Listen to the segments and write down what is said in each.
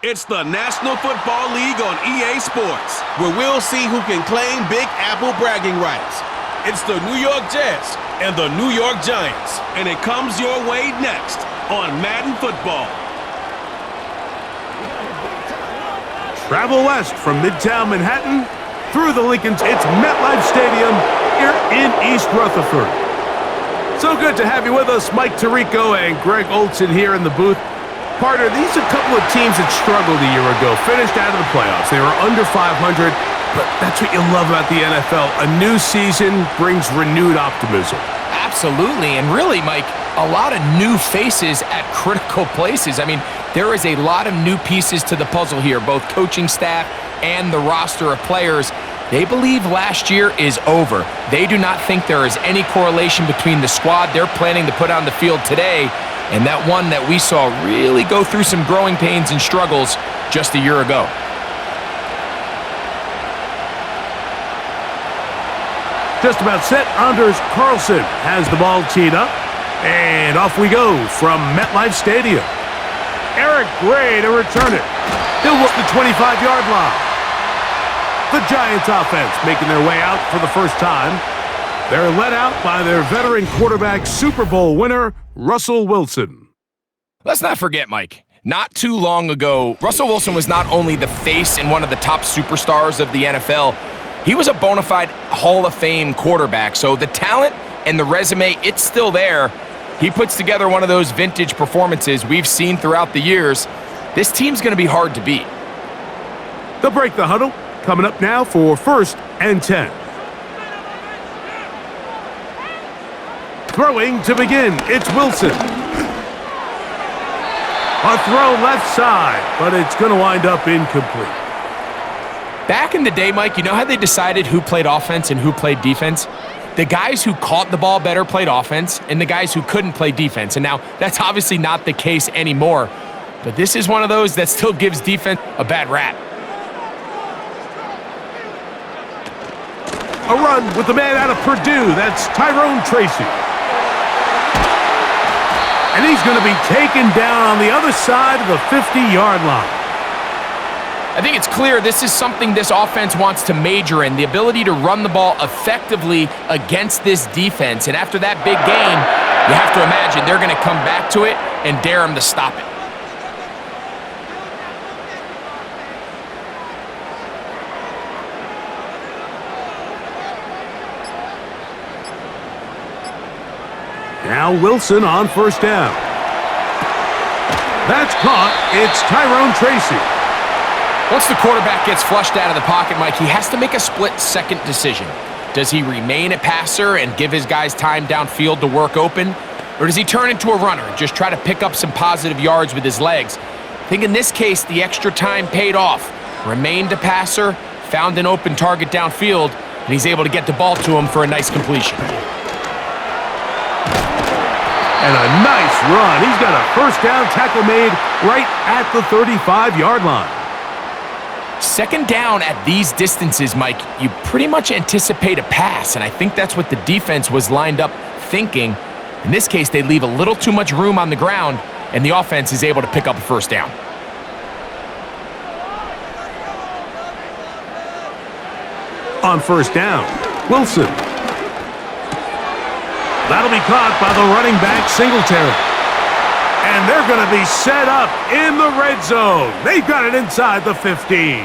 It's the National Football League on EA Sports, where we'll see who can claim Big Apple bragging rights. It's the New York Jets and the New York Giants, and it comes your way next on Madden Football. Travel west from Midtown Manhattan through the Lincolns. It's MetLife Stadium here in East Rutherford. So good to have you with us, Mike Tirico and Greg Olson here in the booth. Partner, these are a couple of teams that struggled a year ago, finished out of the playoffs. They were under 500, but that's what you love about the NFL. A new season brings renewed optimism. Absolutely, and really, Mike, a lot of new faces at critical places. I mean, there is a lot of new pieces to the puzzle here, both coaching staff and the roster of players. They believe last year is over. They do not think there is any correlation between the squad they're planning to put on the field today and that one that we saw really go through some growing pains and struggles just a year ago. Just about set. Anders Carlson has the ball teed up, and off we go from MetLife Stadium. Eric Gray to return it. He'll work the 25-yard line. The Giants offense making their way out for the first time. They're led out by their veteran quarterback, Super Bowl winner, Russell Wilson. Let's not forget, Mike, not too long ago, Russell Wilson was not only the face and one of the top superstars of the NFL, he was a bona fide Hall of Fame quarterback. So the talent and the resume, it's still there. He puts together one of those vintage performances we've seen throughout the years. This team's going to be hard to beat. They'll break the huddle. Coming up now for 1st and 10. Throwing to begin, it's Wilson. A throw left side, but it's going to wind up incomplete. Back in the day, Mike, you know how they decided who played offense and who played defense? The guys who caught the ball better played offense, and the guys who couldn't play defense. And now, that's obviously not the case anymore. But this is one of those that still gives defense a bad rap. A run with the man out of Purdue. That's Tyrone Tracy. And he's going to be taken down on the other side of the 50-yard line. I think it's clear this is something this offense wants to major in, the ability to run the ball effectively against this defense. And after that big game, you have to imagine they're going to come back to it and dare them to stop it. Now Wilson on 1st down. That's caught. It's Tyrone Tracy. Once the quarterback gets flushed out of the pocket, Mike, he has to make a split-second decision. Does he remain a passer and give his guys time downfield to work open? Or does he turn into a runner and just try to pick up some positive yards with his legs? I think in this case, the extra time paid off. Remained a passer, found an open target downfield, and he's able to get the ball to him for a nice completion. And a nice run. He's got a 1st down tackle made right at the 35-yard line. 2nd down at these distances, Mike, you pretty much anticipate a pass, and I think that's what the defense was lined up thinking. In this case, they leave a little too much room on the ground, and the offense is able to pick up a 1st down. On 1st down, Wilson. That'll be caught by the running back, Singletary. And they're going to be set up in the red zone. They've got it inside the 15.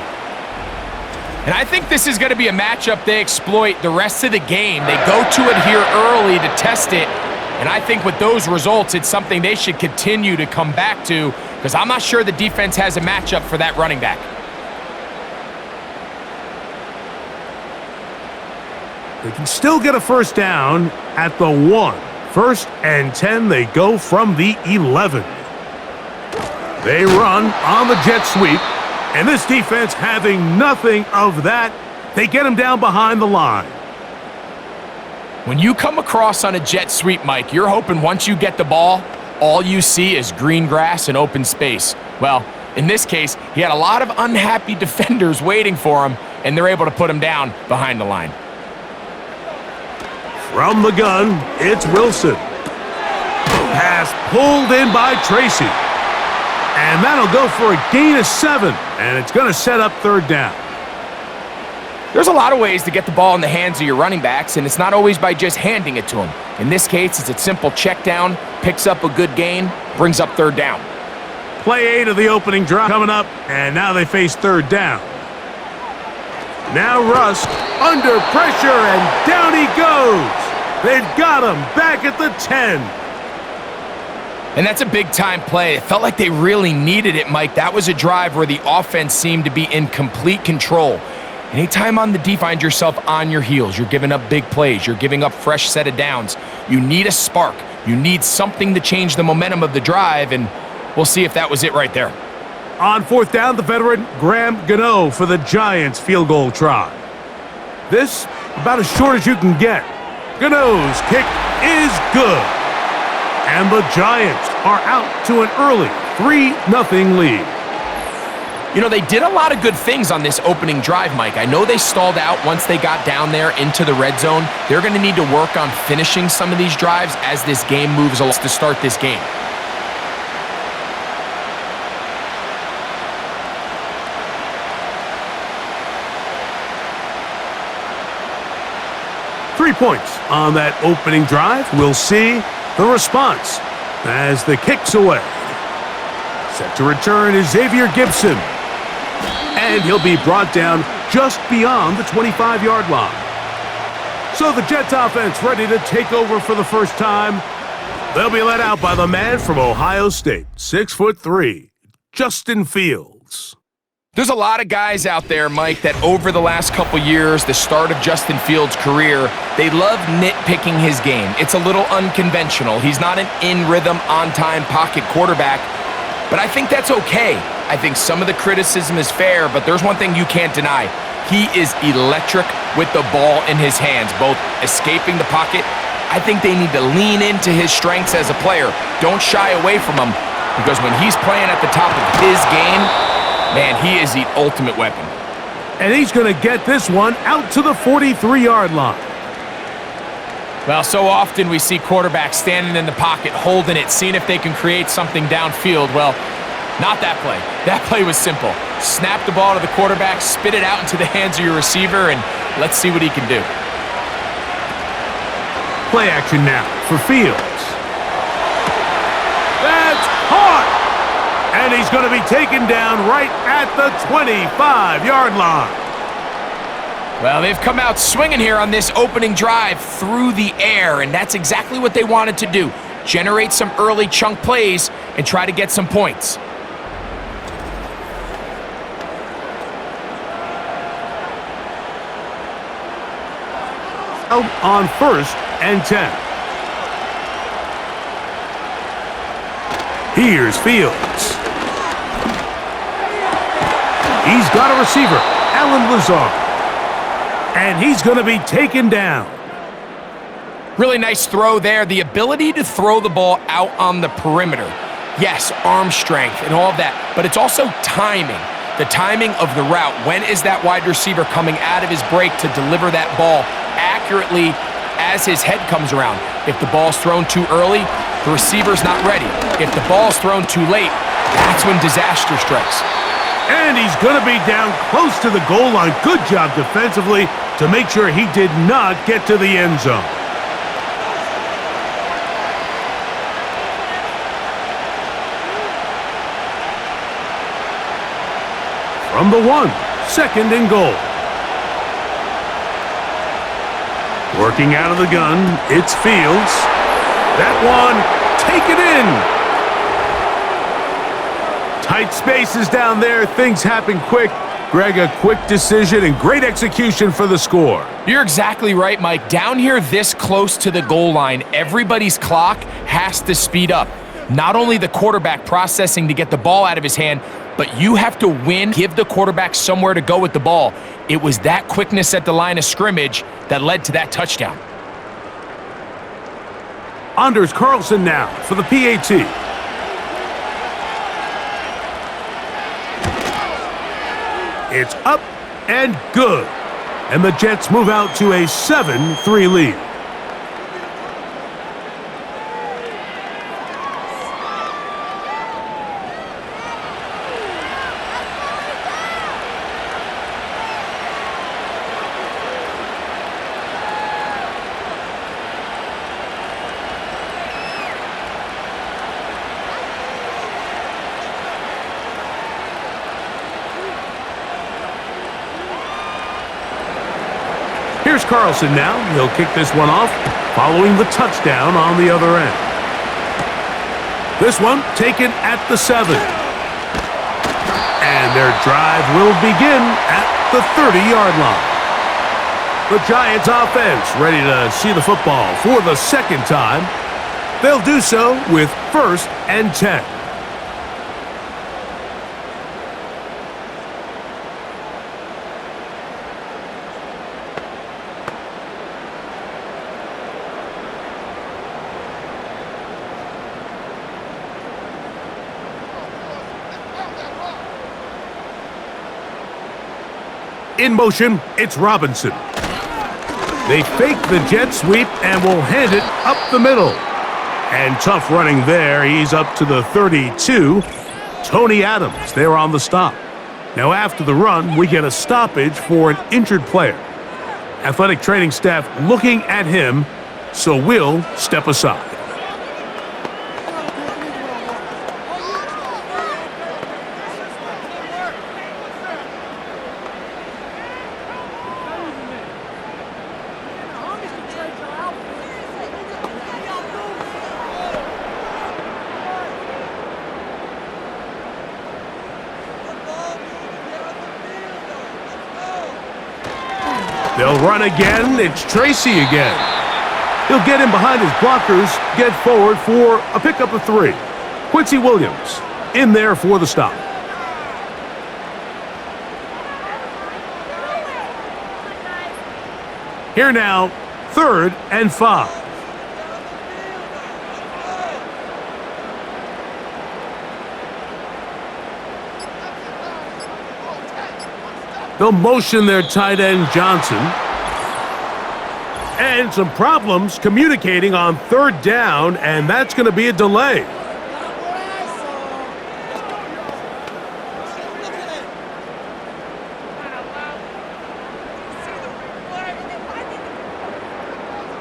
And I think this is going to be a matchup they exploit the rest of the game. They go to it here early to test it. And I think with those results, it's something they should continue to come back to, because I'm not sure the defense has a matchup for that running back. They can still get a 1st down at the 1. 1st and 10, they go from the 11. They run on the jet sweep, and this defense having nothing of that, they get him down behind the line. When you come across on a jet sweep, Mike, you're hoping once you get the ball, all you see is green grass and open space. Well, in this case, he had a lot of unhappy defenders waiting for him, and they're able to put him down behind the line. From the gun, it's Wilson. Pass pulled in by Tracy. And that'll go for a gain of 7, and it's going to set up third down. There's a lot of ways to get the ball in the hands of your running backs, and it's not always by just handing it to them. In this case, it's a simple check down, picks up a good gain, brings up third down. Play 8 of the opening drive coming up, and now they face third down. Now Rusk under pressure, and down he goes. They've got him back at the 10. And that's a big-time play. It felt like they really needed it, Mike. That was a drive where the offense seemed to be in complete control. Anytime on the defense, find yourself on your heels. You're giving up big plays. You're giving up fresh set of downs. You need a spark. You need something to change the momentum of the drive, and we'll see if that was it right there. On fourth down, the veteran Graham Gano for the Giants field goal try. This about as short as you can get. Gano's kick is good. And the Giants are out to an early 3-0 lead. You know, they did a lot of good things on this opening drive, Mike. I know they stalled out once they got down there into the red zone. They're going to need to work on finishing some of these drives as this game moves along to start this game. Three points on that opening drive. We'll see the response as the kick's away. Set to return is Xavier Gibson. And he'll be brought down just beyond the 25-yard line. So the Jets offense ready to take over for the first time. They'll be led out by the man from Ohio State, 6'3", Justin Fields. There's a lot of guys out there, Mike, that over the last couple years, the start of Justin Fields' career, they love nitpicking his game. It's a little unconventional. He's not an in-rhythm, on-time pocket quarterback, but I think that's okay. I think some of the criticism is fair, but there's one thing you can't deny. He is electric with the ball in his hands, both escaping the pocket. I think they need to lean into his strengths as a player. Don't shy away from him, because when he's playing at the top of his game, man, he is the ultimate weapon. And he's going to get this one out to the 43-yard line. Well, so often we see quarterbacks standing in the pocket, holding it, seeing if they can create something downfield. Well, not that play. That play was simple. Snap the ball to the quarterback, spit it out into the hands of your receiver, and let's see what he can do. Play action now for Fields. That's caught! And he's going to be taken down right at the 25-yard line. Well, they've come out swinging here on this opening drive through the air, and that's exactly what they wanted to do. Generate some early chunk plays and try to get some points. Out on 1st and 10. Here's Fields. He's got a receiver, Alan Lazard. And he's going to be taken down. Really nice throw there. The ability to throw the ball out on the perimeter. Yes, arm strength and all of that, but it's also timing. The timing of the route. When is that wide receiver coming out of his break to deliver that ball accurately as his head comes around? If the ball's thrown too early, the receiver's not ready. If the ball's thrown too late, that's when disaster strikes. And he's going to be down close to the goal line. Good job defensively to make sure he did not get to the end zone. From the 1, 2nd and goal. Working out of the gun, it's Fields. That one, take it in. Tight spaces down there, things happen quick. Greg, a quick decision and great execution for the score. You're exactly right, Mike. Down here this close to the goal line, everybody's clock has to speed up. Not only the quarterback processing to get the ball out of his hand, but you have to win, give the quarterback somewhere to go with the ball. It was that quickness at the line of scrimmage that led to that touchdown. Anders Carlson now for the PAT. It's up and good. And the Jets move out to a 7-3 lead. Here's Carlson now. He'll kick this one off, following the touchdown on the other end. This one taken at the 7. And their drive will begin at the 30-yard line. The Giants offense ready to see the football for the second time. They'll do so with 1st and 10. In motion, it's Robinson. They fake the jet sweep and will hand it up the middle. And tough running there. He's up to the 32. Tony Adams there on the stop. Now after the run, we get a stoppage for an injured player. Athletic training staff looking at him, so we'll step aside. They'll run again. It's Tracy again. He'll get in behind his blockers, get forward for a pickup of 3. Quincy Williams in there for the stop. Here now, 3rd and 5. They'll motion their tight end, Johnson. And some problems communicating on 3rd down, and that's going to be a delay.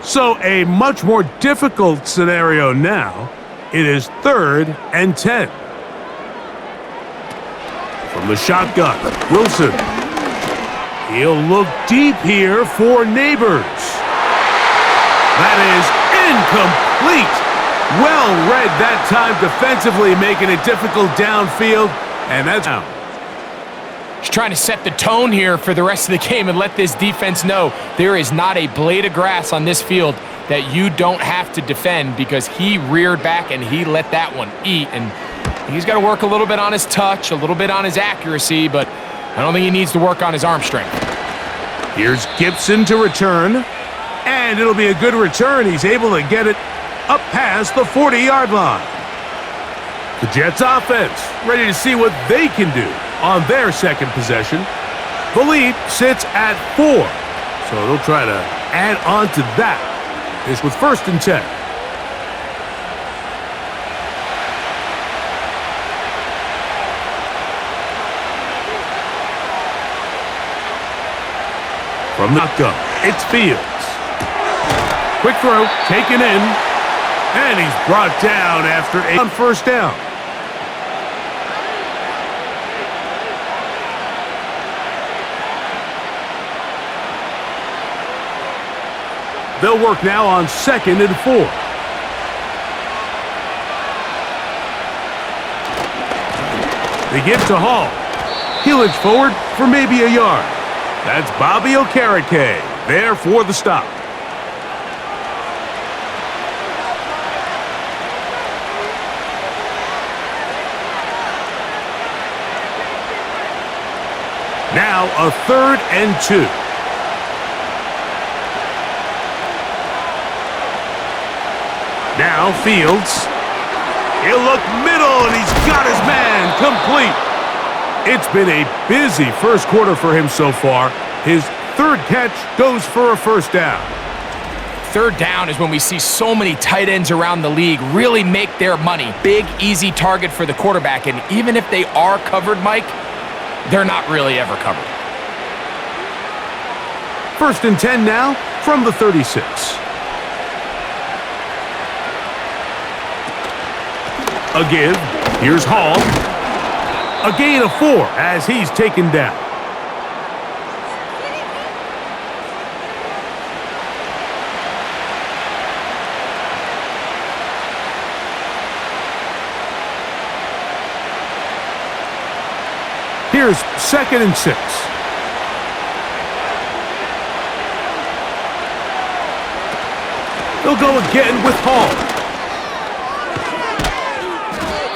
So a much more difficult scenario now. It is 3rd and 10. From the shotgun, Wilson. He'll look deep here for Neighbors. That is incomplete. Well read that time defensively, making it difficult downfield, and that's out. He's trying to set the tone here for the rest of the game and let this defense know there is not a blade of grass on this field that you don't have to defend, because he reared back and he let that one eat. And he's got to work a little bit on his touch, a little bit on his accuracy, but I don't think he needs to work on his arm strength. Here's Gibson to return, and it'll be a good return. He's able to get it up past the 40-yard line. The Jets offense ready to see what they can do on their second possession. The lead sits at 4, so they'll try to add on to that. It's with 1st and 10. From the gun, it's Fields. Quick throw, taken in, and he's brought down after on 1st down. They'll work now on 2nd and 4. They give to Hall. He'll inch forward for maybe a yard. That's Bobby Okereke there for the stop. Now a 3rd and 2. Now Fields. He'll look middle, and he's got his man complete. It's been a busy first quarter for him so far. His 3rd catch goes for a 1st down. 3rd down is when we see so many tight ends around the league really make their money. Big, easy target for the quarterback, and even if they are covered, Mike, they're not really ever covered. 1st and 10 now from the 36. A give. Here's Hall. A gain of 4 as he's taken down. Here's 2nd and 6. They'll go again with Hall.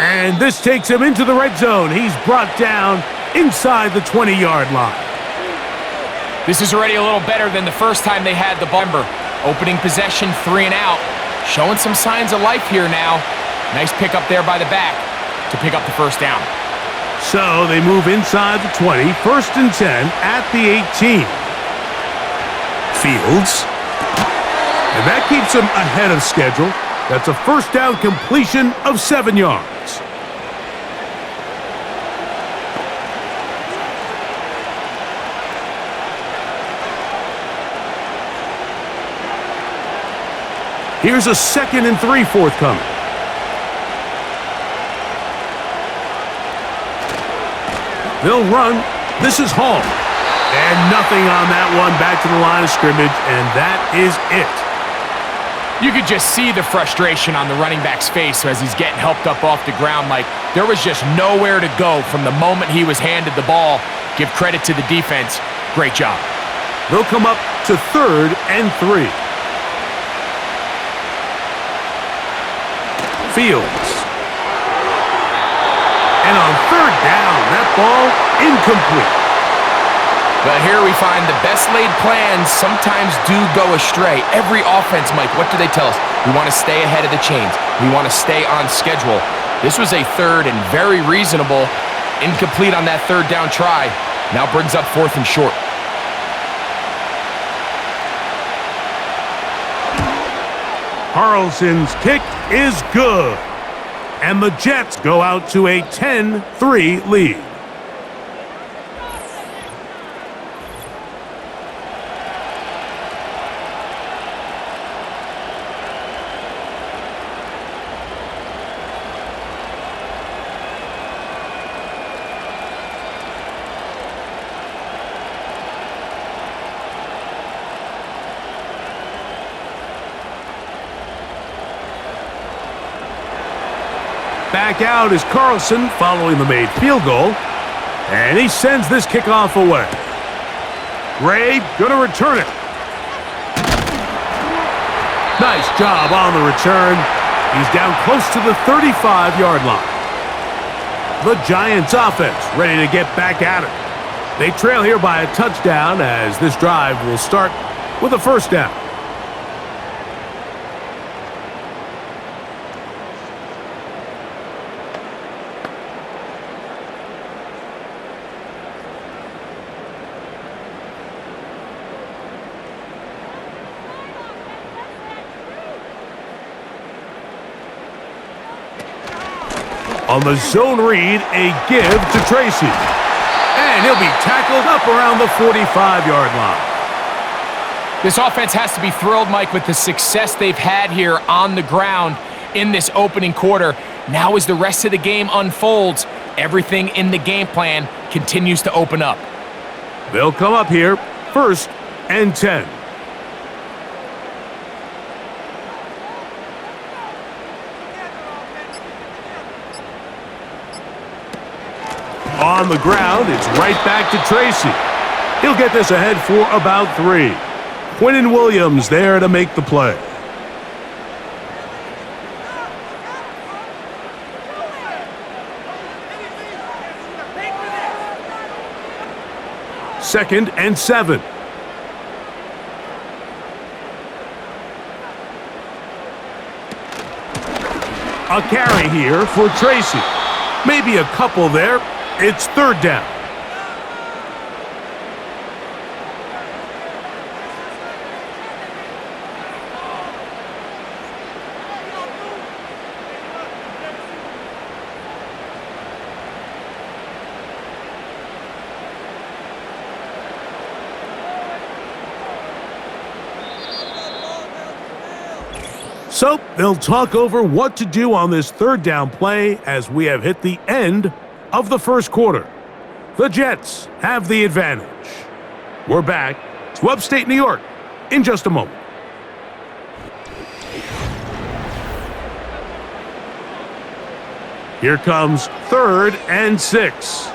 And this takes him into the red zone. He's brought down inside the 20-yard line. This is already a little better than the first time they had the ball. Opening possession, 3 and out. Showing some signs of life here now. Nice pick up there by the back to pick up the first down. So they move inside the 20, 1st and 10 at the 18. Fields. And that keeps him ahead of schedule. That's a first down completion of 7 yards. Here's a 2nd and 3 forthcoming. They'll run. This is Hall. And nothing on that one. Back to the line of scrimmage, and that is it. You could just see the frustration on the running back's face as he's getting helped up off the ground. Like there was just nowhere to go from the moment he was handed the ball. Give credit to the defense. Great job. They'll come up to 3rd and 3. Fields. And on 3rd down, that ball incomplete. But here we find the best laid plans sometimes do go astray. Every offense, Mike, what do they tell us? We want to stay ahead of the chains. We want to stay on schedule. This was a 3rd and very reasonable. Incomplete on that 3rd down try. Now brings up 4th and short. Carlson's kick is good. And the Jets go out to a 10-3 lead. Back out is Carlson following the made field goal. And he sends this kickoff away. Gray gonna return it. Nice job on the return. He's down close to the 35-yard line. The Giants offense ready to get back at it. They trail here by a touchdown as this drive will start with a first down. On the zone read, a give to Tracy. And he'll be tackled up around the 45-yard line. This offense has to be thrilled, Mike, with the success they've had here on the ground in this opening quarter. Now as the rest of the game unfolds, everything in the game plan continues to open up. They'll come up here, 1st and 10. On the ground, it's right back to Tracy. He'll get this ahead for about 3. Quinnen Williams there to make the play. Second and 7. A carry here for Tracy. Maybe a couple there. It's 3rd down. So they'll talk over what to do on this 3rd down play as we have hit the end of the first quarter. The Jets have the advantage. We're back to upstate New York in just a moment. Here comes 3rd and 6.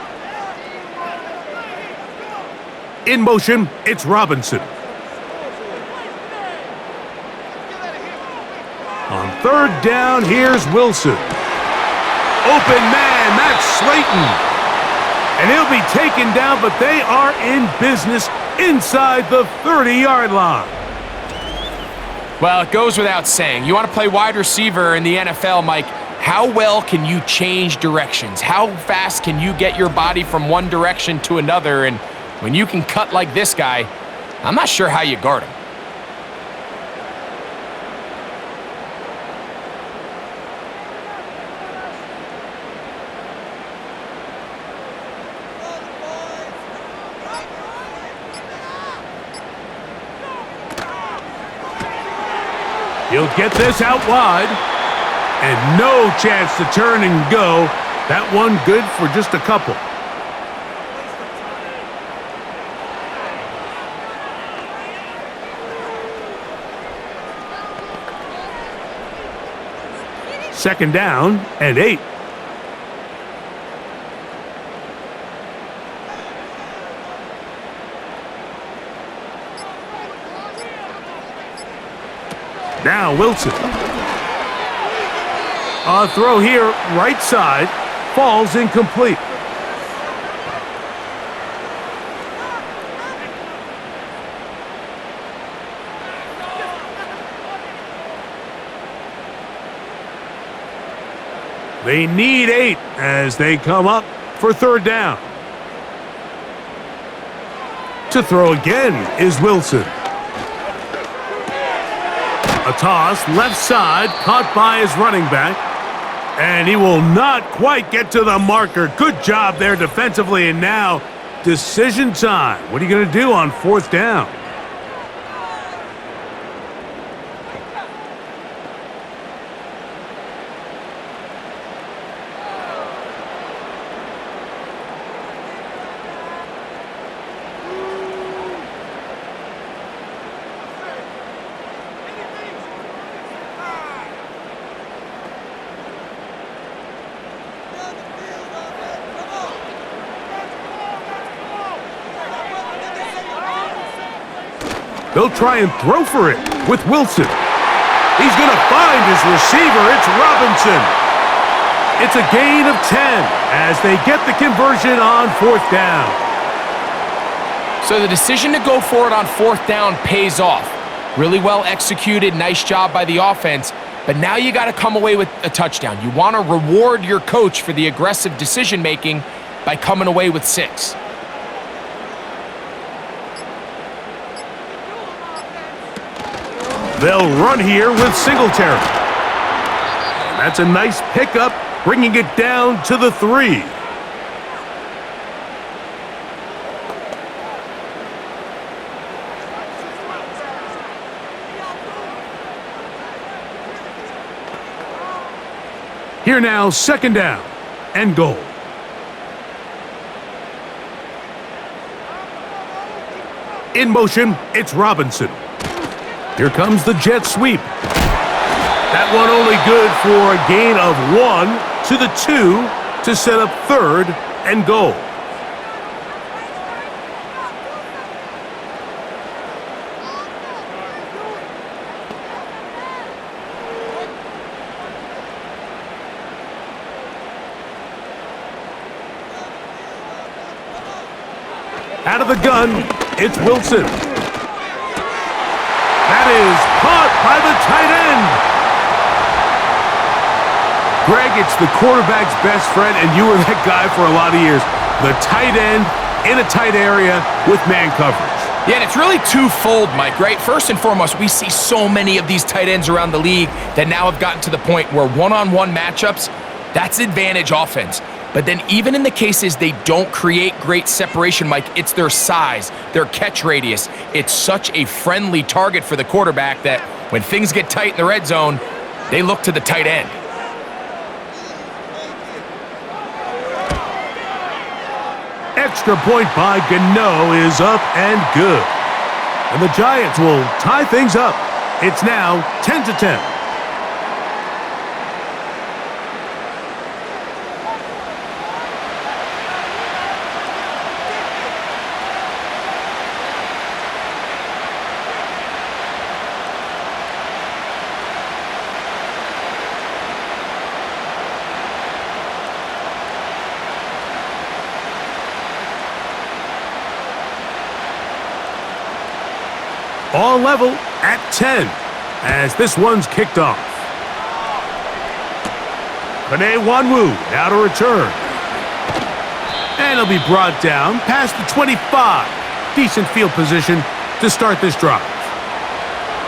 In motion, it's Robinson. On third down, here's Wilson. Open man, that's Slayton. And he'll be taken down, but they are in business inside the 30-yard line. Well, it goes without saying. You want to play wide receiver in the NFL, Mike, how well can you change directions? How fast can you get your body from one direction to another? And when you can cut like this guy, I'm not sure how you guard him. He'll get this out wide. And no chance to turn and go. That one good for just a couple. Second down and 8. Now Wilson. A throw here, right side, falls incomplete. They need 8 as they come up for third down. To throw again is Wilson. A toss, left side, caught by his running back. And he will not quite get to the marker. Good job there defensively, and now decision time. What are you going to do on fourth down? They'll try and throw for it with Wilson. He's going to find his receiver. It's Robinson. It's a gain of 10 as they get the conversion on fourth down. So the decision to go for it on fourth down pays off. Really well executed, nice job by the offense. But now you got to come away with a touchdown. You want to reward your coach for the aggressive decision-making by coming away with 6. They'll run here with Singletary. That's a nice pickup, bringing it down to the 3. Here now, second down and goal. In motion, it's Robinson. Here comes the jet sweep. That one only good for a gain of 1 to the 2 to set up third and goal. Out of the gun, it's Wilson. That is caught by the tight end. Greg, it's the quarterback's best friend, and you were that guy for a lot of years. The tight end in a tight area with man coverage. Yeah, and it's really twofold, Mike, right? First and foremost, we see so many of these tight ends around the league that now have gotten to the point where one-on-one matchups, that's advantage offense. But then even in the cases they don't create great separation, Mike, it's their size, their catch radius. It's such a friendly target for the quarterback that when things get tight in the red zone, they look to the tight end. Extra point by Gano is up and good. And the Giants will tie things up. It's now 10-10. all level at 10 as this one's kicked off. Panay Wanwu now to return. And he'll be brought down past the 25. Decent field position to start this drive.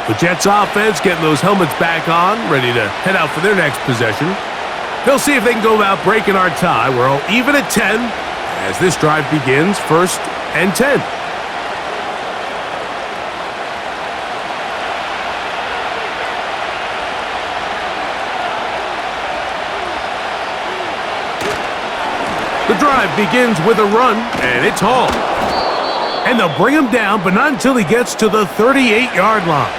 The Jets offense getting those helmets back on, ready to head out for their next possession. They'll see if they can go about breaking our tie. We're all even at 10 as this drive begins, 1st and 10. The drive begins with a run, and it's Hall. And they'll bring him down, but not until he gets to the 38-yard line.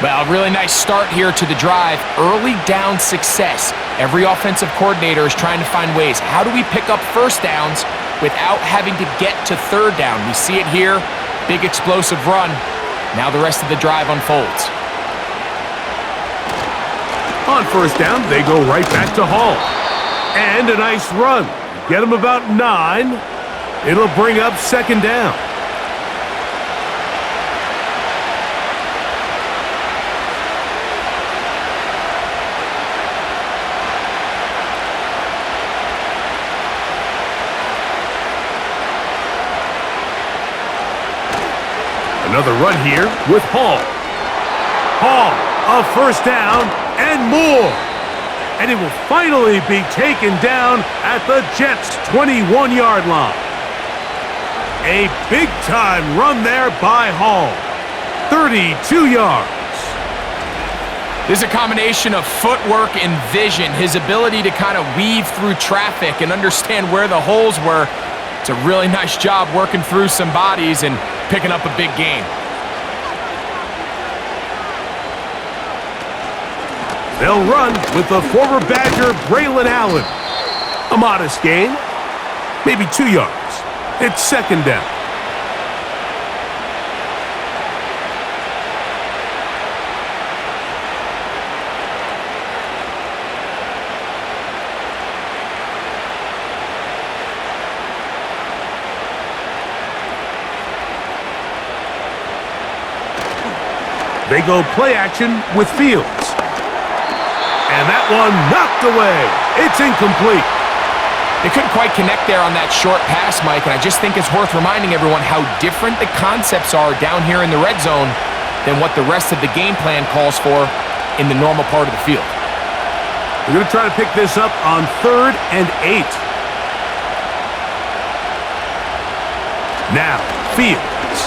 Well, really nice start here to the drive. Early down success. Every offensive coordinator is trying to find ways. How do we pick up first downs without having to get to third down? We see it here. Big explosive run. Now the rest of the drive unfolds. On first down, they go right back to Hall. And a nice run. Get him about 9. It'll bring up 2nd down. Another run here with Hall. Hall, a first down and more. And it will finally be taken down at the Jets' 21-yard line. A big-time run there by Hall. 32 yards. There's a combination of footwork and vision, his ability to kind of weave through traffic and understand where the holes were. It's a really nice job working through some bodies and picking up a big gain. They'll run with the former Badger, Braylon Allen. A modest gain, maybe 2 yards. It's 2nd down. They go play action with Fields. And that one knocked away. It's incomplete. They couldn't quite connect there on that short pass, Mike, and I just think it's worth reminding everyone how different the concepts are down here in the red zone than what the rest of the game plan calls for in the normal part of the field. We're going to try to pick this up on 3rd and 8. Now, Fields.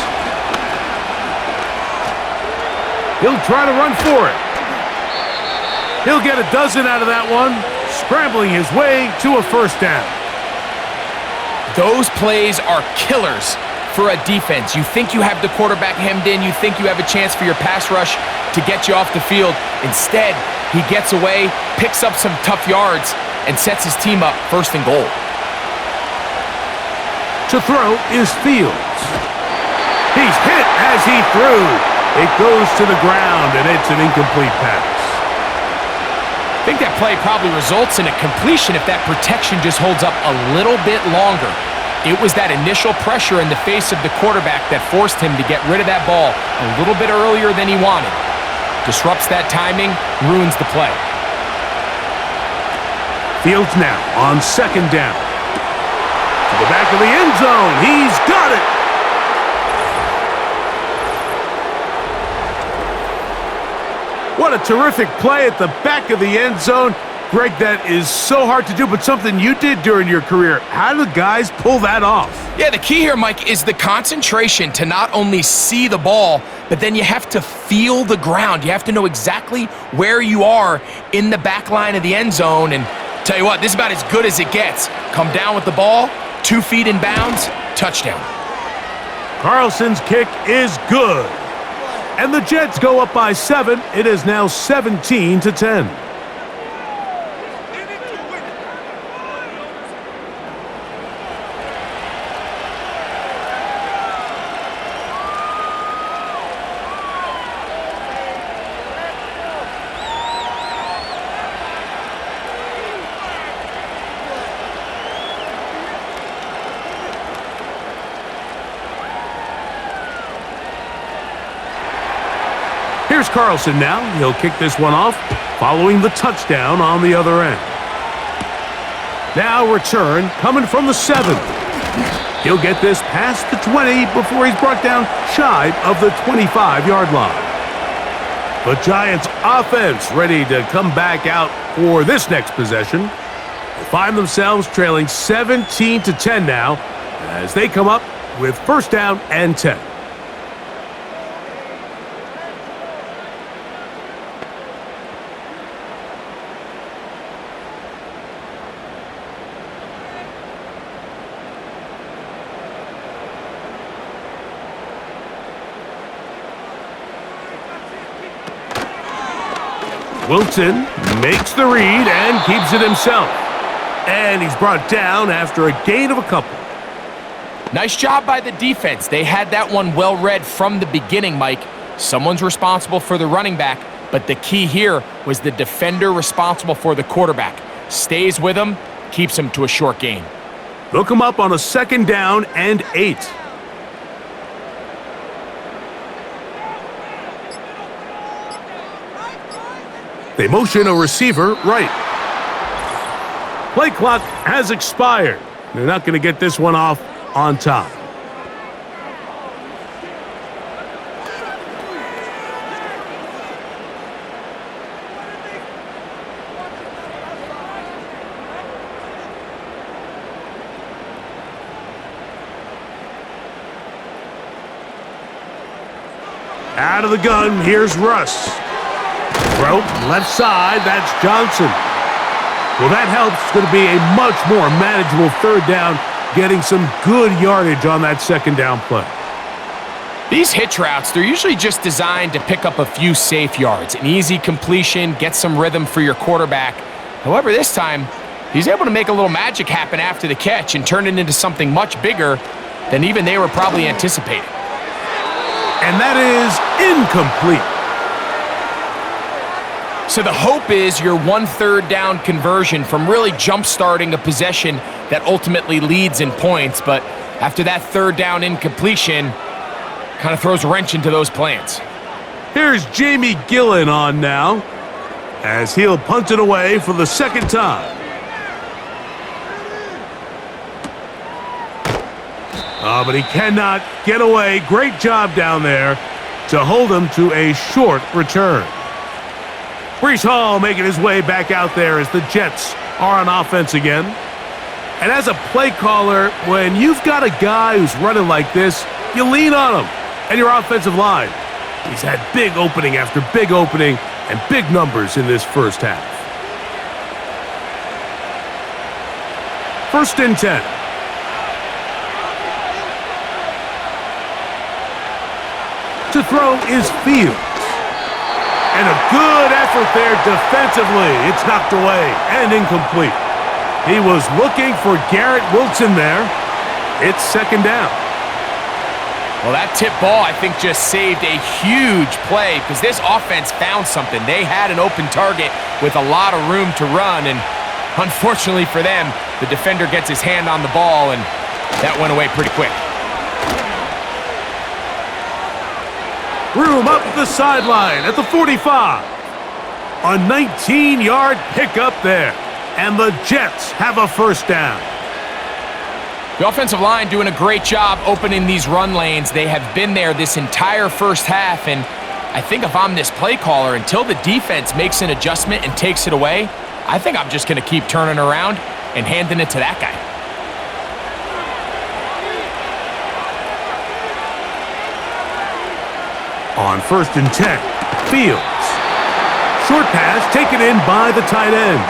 He'll try to run for it. He'll get a dozen out of that one, scrambling his way to a first down. Those plays are killers for a defense. You think you have the quarterback hemmed in. You think you have a chance for your pass rush to get you off the field. Instead, he gets away, picks up some tough yards, and sets his team up 1st and goal. To throw is Fields. He's hit as he threw. It goes to the ground, and it's an incomplete pass. I think that play probably results in a completion if that protection just holds up a little bit longer. It was that initial pressure in the face of the quarterback that forced him to get rid of that ball a little bit earlier than he wanted. Disrupts that timing, ruins the play. Fields now on 2nd down. To the back of the end zone. He's got it. What a terrific play at the back of the end zone. Greg, that is so hard to do, but something you did during your career. How do the guys pull that off? Yeah, the key here, Mike, is the concentration to not only see the ball, but then you have to feel the ground. You have to know exactly where you are in the back line of the end zone. And tell you what, this is about as good as it gets. Come down with the ball, 2 feet in bounds, touchdown. Carlson's kick is good. And the Jets go up by 7. It is now 17-10. Here's Carlson now. He'll kick this one off, following the touchdown on the other end. Now return coming from the 7. He'll get this past the 20 before he's brought down shy of the 25-yard line. The Giants offense ready to come back out for this next possession. They find themselves trailing 17-10 now as they come up with first down and 10. Wilson makes the read and keeps it himself. And he's brought down after a gain of a couple. Nice job by the defense. They had that one well read from the beginning, Mike. Someone's responsible for the running back, but the key here was the defender responsible for the quarterback. Stays with him, keeps him to a short gain. They'll come up on a second down and 8. They motion a receiver right. Play clock has expired. They're not going to get this one off on time. Out of the gun, here's Russ. Throw, left side, that's Johnson. Well, that helps. It's going to be a much more manageable third down, getting some good yardage on that second down play. These hitch routes, they're usually just designed to pick up a few safe yards. An easy completion, get some rhythm for your quarterback. However, this time, he's able to make a little magic happen after the catch and turn it into something much bigger than even they were probably anticipating. And that is incomplete. So the hope is your 1 third down conversion from really jump-starting a possession that ultimately leads in points, but after that third down incompletion, kind of throws a wrench into those plans. Here's Jamie Gillen on now, as he'll punt it away for the second time. Oh, but he cannot get away. Great job down there to hold him to a short return. Breece Hall making his way back out there as the Jets are on offense again. And as a play caller, when you've got a guy who's running like this, you lean on him and your offensive line. He's had big opening after big opening and big numbers in this first half. First and 10. To throw is Fields. And a good effort there defensively. It's knocked away and incomplete. He was looking for Garrett Wilson there. It's second down. Well, that tip ball, I think, just saved a huge play because this offense found something. They had an open target with a lot of room to run, and unfortunately for them, the defender gets his hand on the ball, and that went away pretty quick. Room up the sideline at the 45. A 19-yard pickup there. And the Jets have a first down. The offensive line doing a great job opening these run lanes. They have been there this entire first half, and I think if I'm this play caller, until the defense makes an adjustment and takes it away, I think I'm just going to keep turning around and handing it to that guy. On first and 10, Fields. Short pass taken in by the tight end.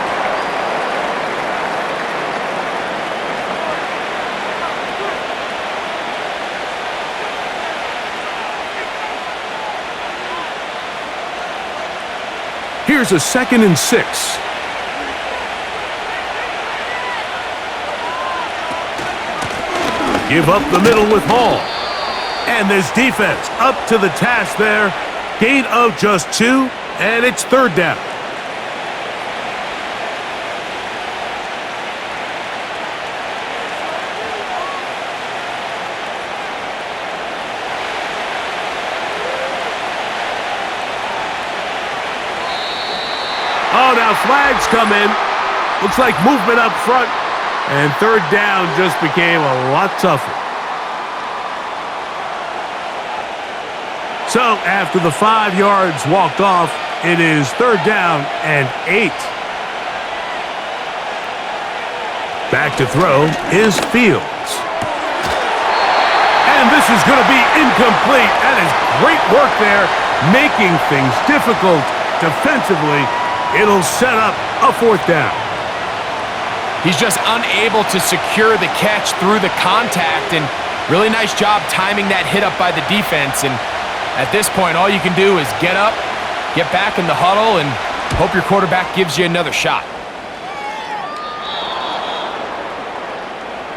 Here's a second and 6. Give up the middle with Hall. And this defense up to the task there. Gain of just 2, and it's third down. Oh, now flags come in. Looks like movement up front. And third down just became a lot tougher. So after the 5 yards walked off, it is third down and 8. Back to throw is Fields. And this is going to be incomplete. That is great work there, making things difficult defensively. It'll set up a fourth down. He's just unable to secure the catch through the contact, and really nice job timing that hit up by the defense. And at this point, all you can do is get up, get back in the huddle, and hope your quarterback gives you another shot.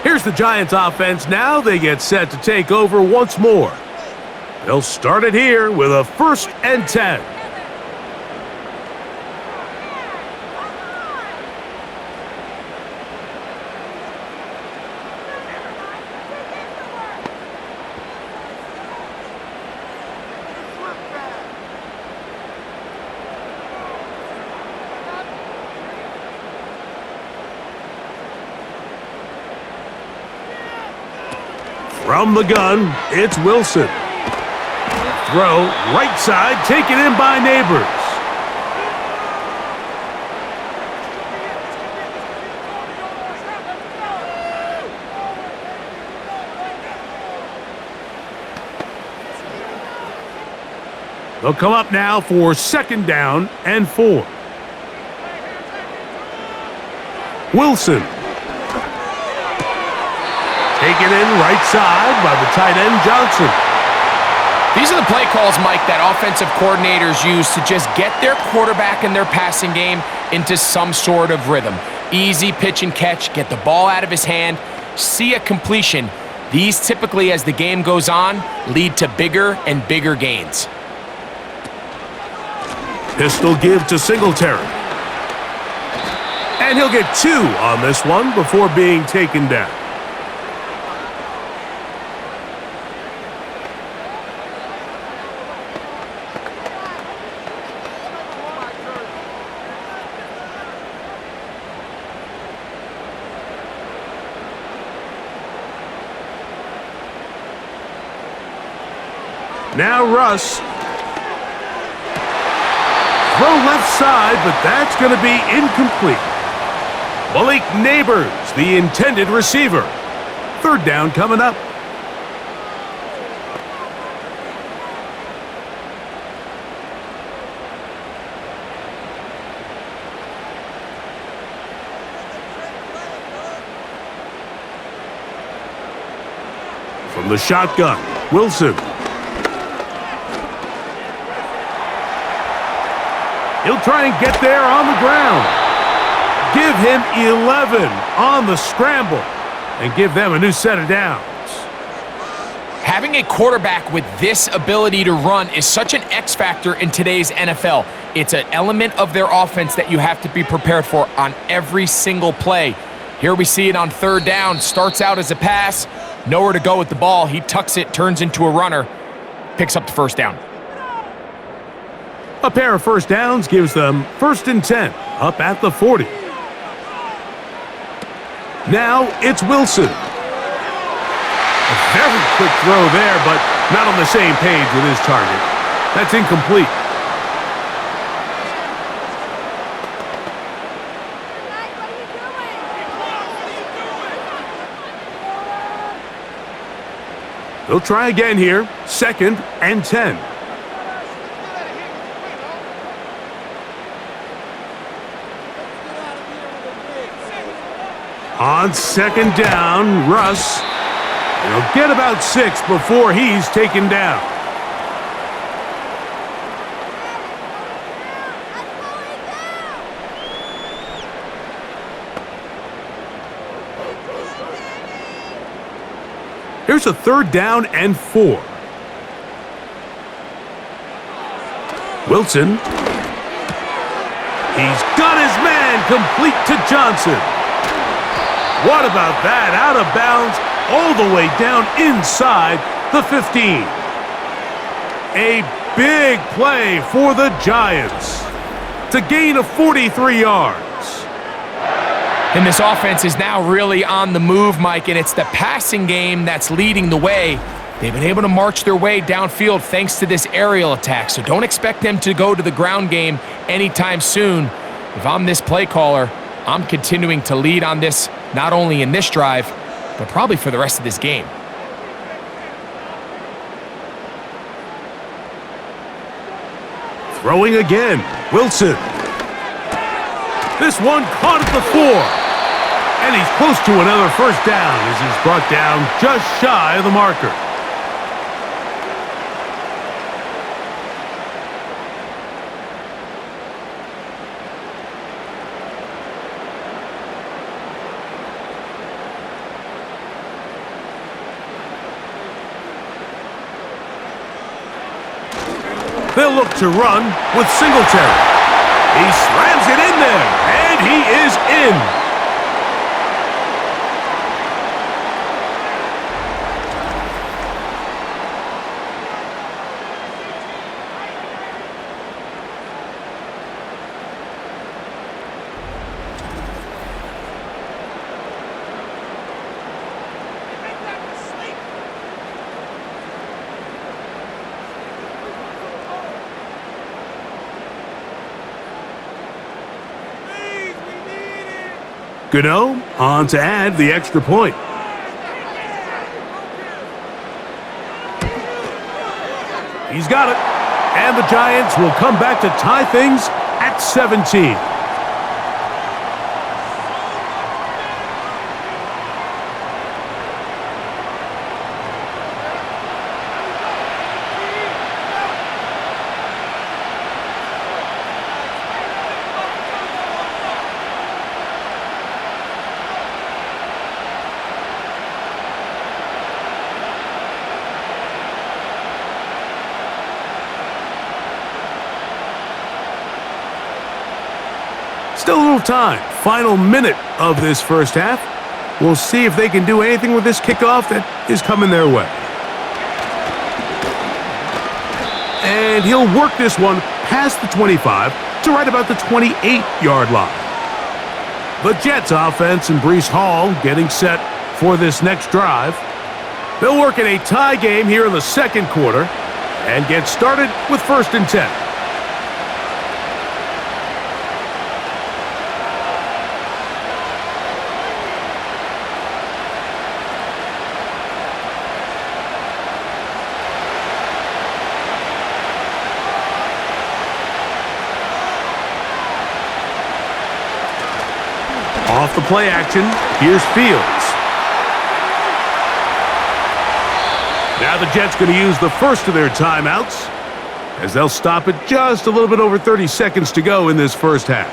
Here's the Giants offense. Now they get set to take over once more. They'll start it here with a 1st and 10. From the gun, it's Wilson. Throw, right side, taken in by Neighbors. They'll come up now for 2nd down and 4. Wilson. Taken in right side by the tight end, Johnson. These are the play calls, Mike, that offensive coordinators use to just get their quarterback and their passing game into some sort of rhythm. Easy pitch and catch, get the ball out of his hand, see a completion. These typically, as the game goes on, lead to bigger and bigger gains. Pistol give to Singletary. And he'll get 2 on this one before being taken down. Now Russ. Throw left side, but that's going to be incomplete. Malik Neighbors, the intended receiver. 3rd down coming up. From the shotgun, Wilson. He'll try and get there on the ground. Give him 11 on the scramble and give them a new set of downs. Having a quarterback with this ability to run is such an X factor in today's NFL. It's an element of their offense that you have to be prepared for on every single play. Here we see it on 3rd down. Starts out as a pass. Nowhere to go with the ball. He tucks it, turns into a runner, picks up the 1st down. A pair of 1st downs gives them 1st and 10, up at the 40. Now it's Wilson. A very quick throw there, but not on the same page with his target. That's incomplete. They'll try again here, 2nd and 10. On 2nd down, Russ. He'll get about 6 before he's taken down. Here's a 3rd down and 4. Wilson. He's got his man complete to Johnson. What about that? Out of bounds, all the way down inside the 15. A big play for the Giants. It's a gain of 43 yards. And this offense is now really on the move, Mike, and it's the passing game that's leading the way. They've been able to march their way downfield thanks to this aerial attack, so don't expect them to go to the ground game anytime soon. If I'm this play caller, I'm continuing to lead on this, not only in this drive, but probably for the rest of this game. Throwing again, Wilson. This one caught at the 4. And he's close to another first down as he's brought down just shy of the marker. They'll look to run with Singletary. He slams it in there, and he is in. Gano on to add the extra point. He's got it. And the Giants will come back to tie things at 17. Still a little time. Final minute of this first half. We'll see if they can do anything with this kickoff that is coming their way. And he'll work this one past the 25 to right about the 28-yard line. The Jets offense and Breece Hall getting set for this next drive. They'll work in a tie game here in the second quarter and get started with 1st and 10. Off the play action, here's Fields. Now the Jets going to use the first of their timeouts as they'll stop it just a little bit over 30 seconds to go in this first half.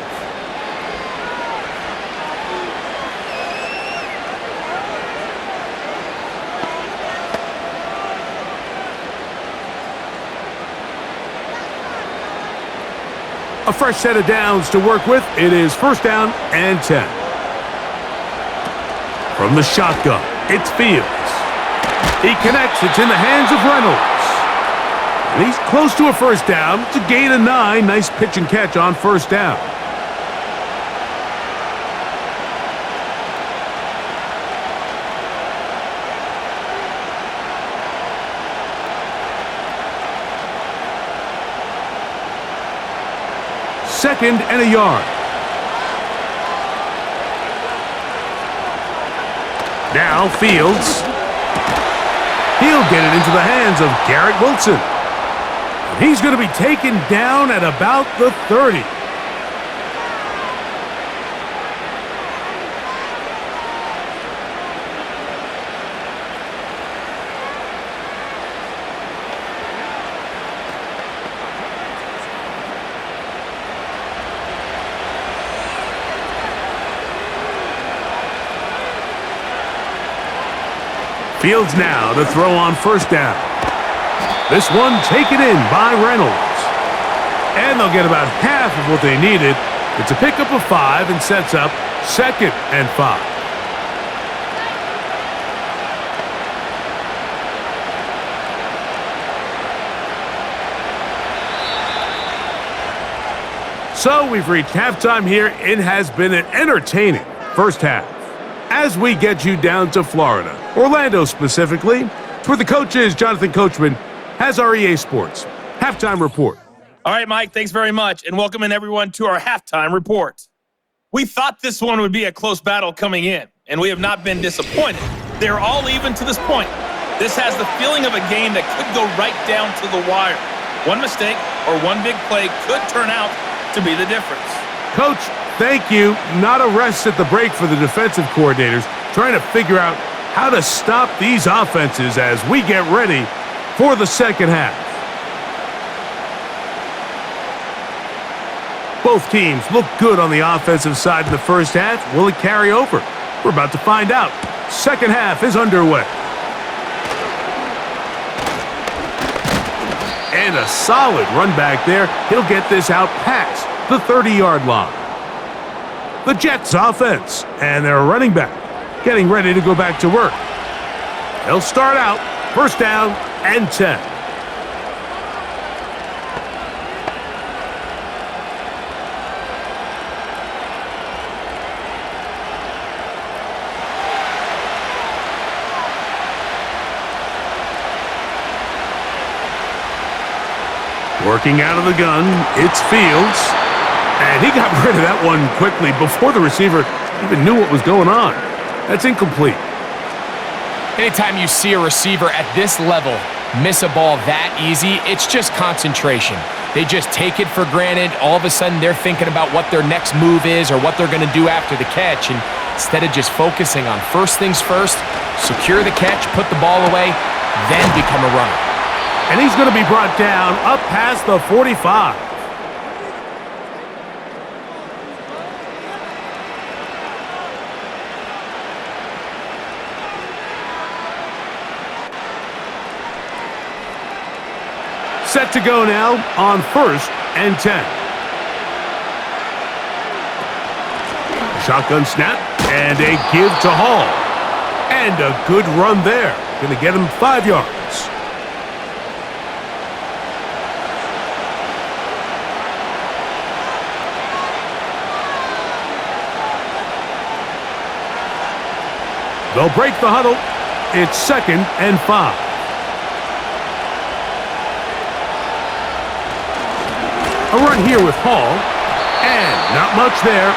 A fresh set of downs to work with. It is 1st down and 10. From the shotgun, it's Fields. He connects. It's in the hands of Reynolds. And he's close to a 1st down. It's a gain of 9. Nice pitch and catch on 1st down. Second and a yard. Now Fields. He'll get it into the hands of Garrett Wilson. He's going to be taken down at about the 30. Fields now to throw on 1st down. This one taken in by Reynolds. And they'll get about half of what they needed. It's a pickup of 5 and sets up 2nd and 5. So we've reached halftime here. It has been an entertaining first half. As we get you down to Florida, Orlando specifically, it's where the coach is, Jonathan Coachman, has our EA Sports halftime report. All right, Mike, thanks very much, and welcome in everyone to our halftime report. We thought this one would be a close battle coming in, and we have not been disappointed. They're all even to this point. This has the feeling of a game that could go right down to the wire. One mistake or one big play could turn out to be the difference. Coach, thank you. Not a rest at the break for the defensive coordinators, trying to figure out how to stop these offenses as we get ready for the second half. Both teams look good on the offensive side in the first half. Will it carry over? We're about to find out. Second half is underway. And a solid run back there. He'll get this out past the 30-yard line. The Jets offense and their running back getting ready to go back to work. They'll start out first down and 10. Working out of the gun, it's Fields. And he got rid of that one quickly before the receiver even knew what was going on. That's incomplete. Anytime you see a receiver at this level miss a ball that easy, it's just concentration. They just take it for granted. All of a sudden, they're thinking about what their next move is or what they're going to do after the catch. And instead of just focusing on first things first, secure the catch, put the ball away, then become a runner. And he's going to be brought down up past the 45. Set to go now on first and 10. Shotgun snap and a give to Hall. And a good run there. Going to get him 5 yards. They'll break the huddle. It's second and 5. A run here with Hall. And not much there.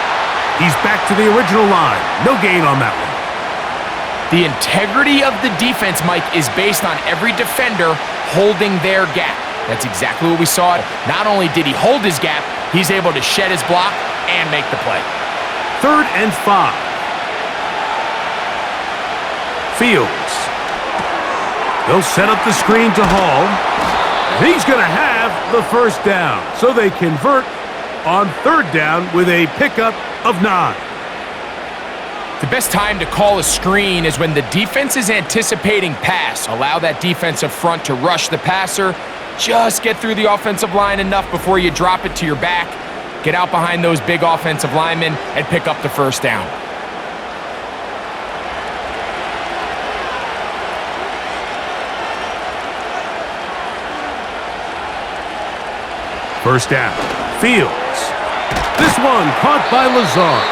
He's back to the original line. No gain on that one. The integrity of the defense, Mike, is based on every defender holding their gap. That's exactly what we saw. Not only did he hold his gap, he's able to shed his block and make the play. Third and 5. Fields. They'll set up the screen to Hall. He's going to have the first down. So they convert on third down with a pickup of 9. The best time to call a screen is when the defense is anticipating pass. Allow that defensive front to rush the passer. Just get through the offensive line enough before you drop it to your back. Get out behind those big offensive linemen and pick up the first down. First down. Fields. This one caught by Lazard.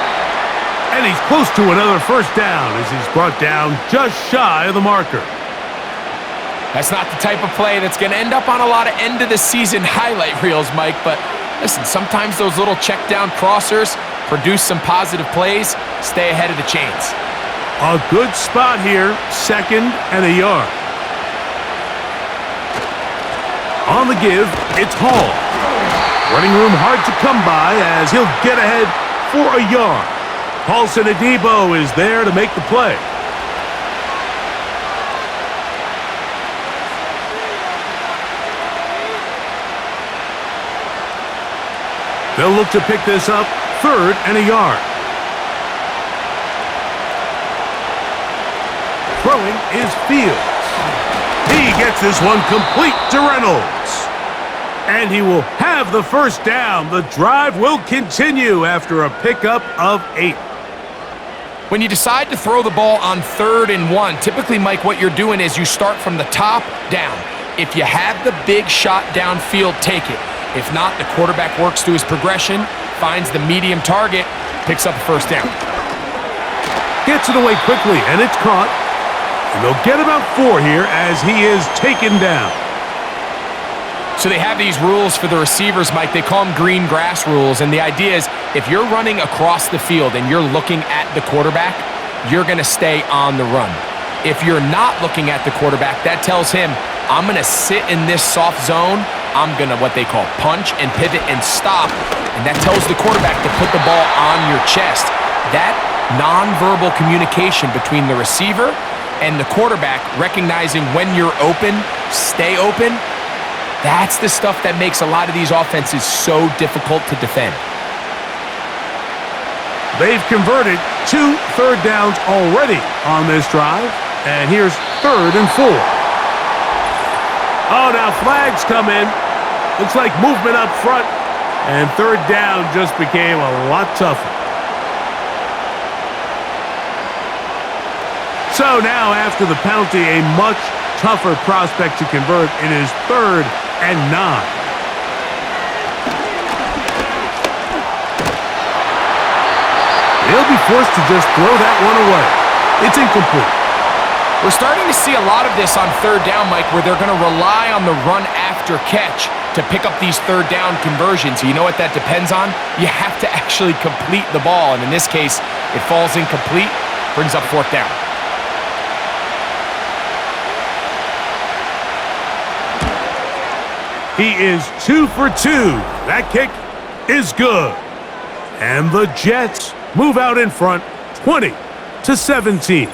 And he's close to another first down as he's brought down just shy of the marker. That's not the type of play that's going to end up on a lot of end-of-the-season highlight reels, Mike. But listen, sometimes those little check-down crossers produce some positive plays. Stay ahead of the chains. A good spot here. Second and a yard. On the give, it's Hall. Running room hard to come by as he'll get ahead for a yard. Paulson Adebo is there to make the play. They'll look to pick this up, third and a yard. Throwing is Fields. He gets this one complete to Reynolds. And he will have the first down. The drive will continue after a pickup of 8. When you decide to throw the ball on 3rd and 1, typically, Mike, what you're doing is you start from the top down. If you have the big shot downfield, take it. If not, the quarterback works through his progression, finds the medium target, picks up a first down. Gets it away quickly, and it's caught. And they'll get about 4 here as he is taken down. So they have these rules for the receivers, Mike. They call them green grass rules, and the idea is if you're running across the field and you're looking at the quarterback, you're going to stay on the run. If you're not looking at the quarterback, that tells him, I'm going to sit in this soft zone. I'm going to what they call punch and pivot and stop, and that tells the quarterback to put the ball on your chest. That nonverbal communication between the receiver and the quarterback, recognizing when you're open, stay open, that's the stuff that makes a lot of these offenses so difficult to defend. They've converted 2 third downs already on this drive, and here's 3rd and 4. Oh, now flags come in. Looks like movement up front, and 3rd down just became a lot tougher. So now after the penalty, a much tougher prospect to convert. It is 3rd and 9. He'll be forced to just throw that one away. It's incomplete. We're starting to see a lot of this on 3rd down, Mike, where they're going to rely on the run after catch to pick up these 3rd down conversions. You know what that depends on? You have to actually complete the ball, and in this case, it falls incomplete, brings up 4th down. He is 2 for 2. That kick is good. And the Jets move out in front, 20-17.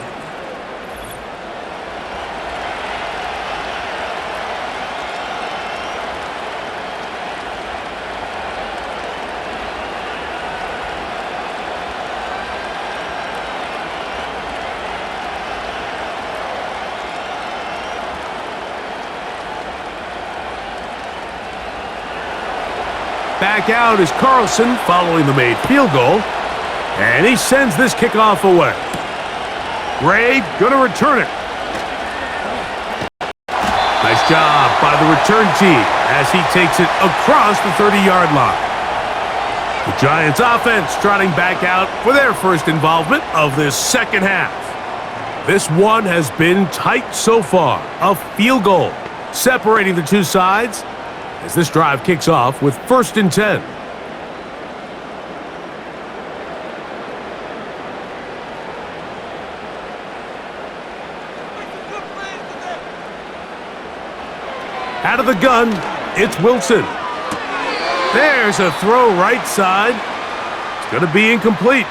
Back out is Carlson following the made field goal. And he sends this kickoff away. Gray gonna return it. Nice job by the return team as he takes it across the 30-yard line. The Giants offense trotting back out for their first involvement of this second half. This one has been tight so far. A field goal separating the two sides as this drive kicks off with 1st and 10. Out of the gun, it's Wilson. There's a throw right side. It's going to be incomplete.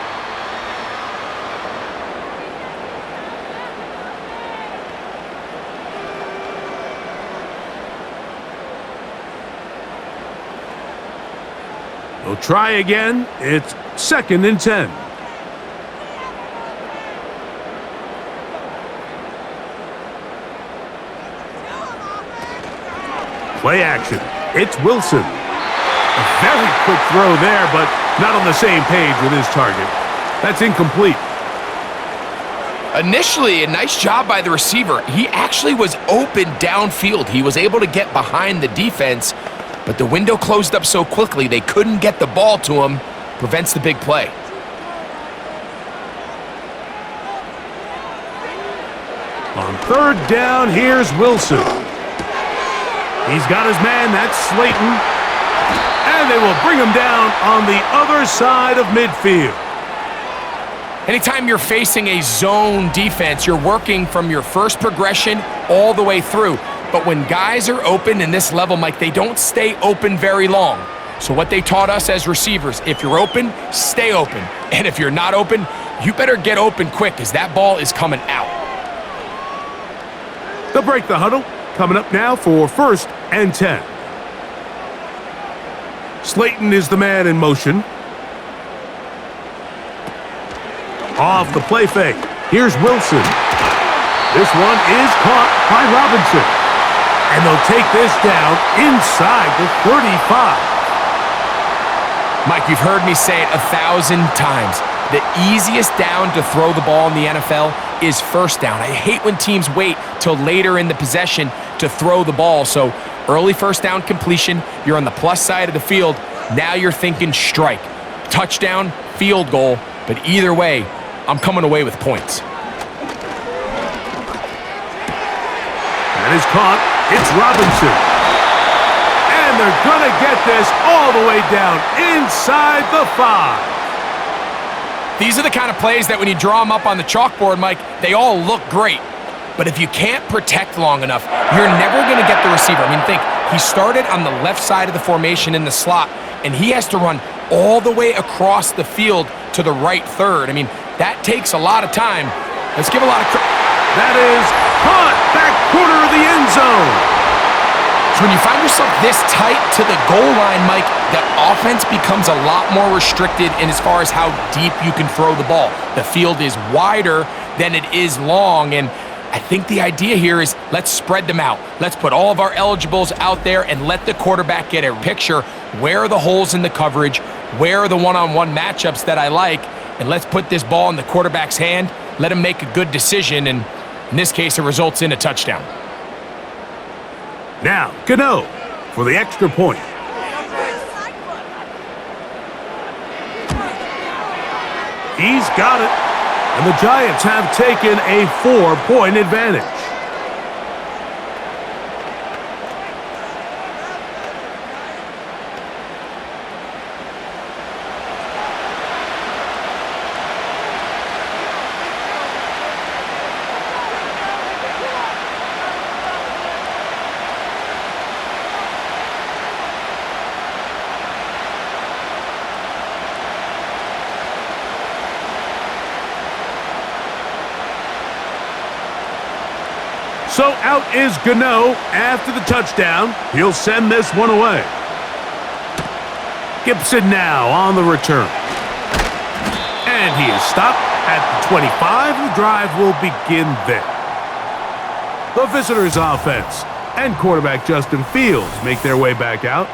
They'll try again. It's 2nd and 10. Play action. It's Wilson. A very quick throw there, but not on the same page with his target. That's incomplete. Initially, a nice job by the receiver. He actually was open downfield. He was able to get behind the defense, but the window closed up so quickly they couldn't get the ball to him. Prevents the big play. On 3rd down, here's Wilson. He's got his man, that's Slayton. And they will bring him down on the other side of midfield. Anytime you're facing a zone defense, you're working from your first progression all the way through. But when guys are open in this level, Mike, they don't stay open very long. So what they taught us as receivers, if you're open, stay open. And if you're not open, you better get open quick because that ball is coming out. They'll break the huddle. Coming up now for 1st and 10. Slayton is the man in motion. Off the play fake. Here's Wilson. This one is caught by Robinson. And they'll take this down inside the 35. Mike, you've heard me say it 1,000 times. The easiest down to throw the ball in the NFL is 1st down. I hate when teams wait till later in the possession to throw the ball. So early 1st down completion, you're on the plus side of the field. Now you're thinking strike. touchdown, field goal, but either way, I'm coming away with points. That is caught. It's Robinson. And they're going to get this all the way down inside the 5. These are the kind of plays that when you draw them up on the chalkboard, Mike, they all look great. But if you can't protect long enough, you're never going to get the receiver. I mean, think, he started on the left side of the formation in the slot, and he has to run all the way across the field to the right third. I mean, that takes a lot of time. Let's give a lot of credit. That is caught back corner of the end zone. So when you find yourself this tight to the goal line, Mike, the offense becomes a lot more restricted in as far as how deep you can throw the ball. The field is wider than it is long, and I think the idea here is let's spread them out. Let's put all of our eligibles out there and let the quarterback get a picture. Where are the holes in the coverage? Where are the one-on-one matchups that I like? And let's put this ball in the quarterback's hand. Let him make a good decision, and in this case, it results in a touchdown. Now, Gano for the extra point. He's got it. And the Giants have taken a 4-point advantage. So out is Gano after the touchdown. He'll send this one away. Gibson now on the return. And he is stopped at the 25. The drive will begin there. The visitors' offense and quarterback Justin Fields make their way back out.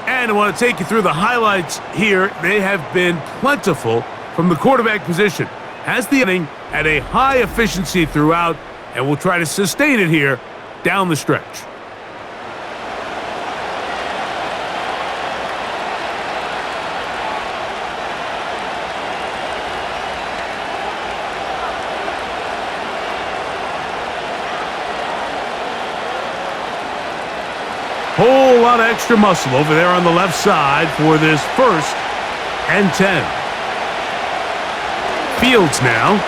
And I want to take you through the highlights here. They have been plentiful from the quarterback position. Has the inning at a high efficiency throughout, and we'll try to sustain it here down the stretch. Whole lot of extra muscle over there on the left side for this 1st and 10. Fields now.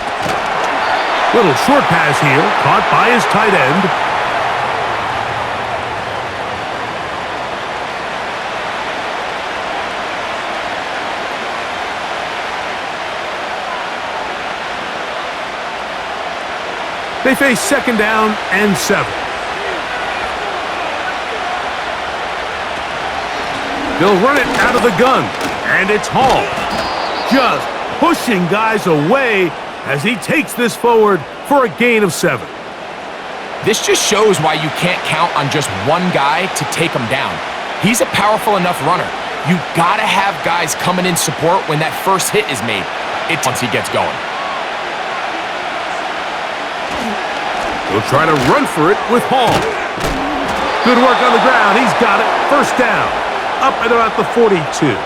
Little short pass here, caught by his tight end. They face 2nd down and 7. They'll run it out of the gun, and it's Hall. Just pushing guys away as he takes this forward for a gain of 7. This just shows why you can't count on just one guy to take him down. He's a powerful enough runner. You gotta have guys coming in support when that first hit is made. It's once he gets going. He'll try to run for it with Hall. Good work on the ground. He's got it. 1st down. Up at about the 42.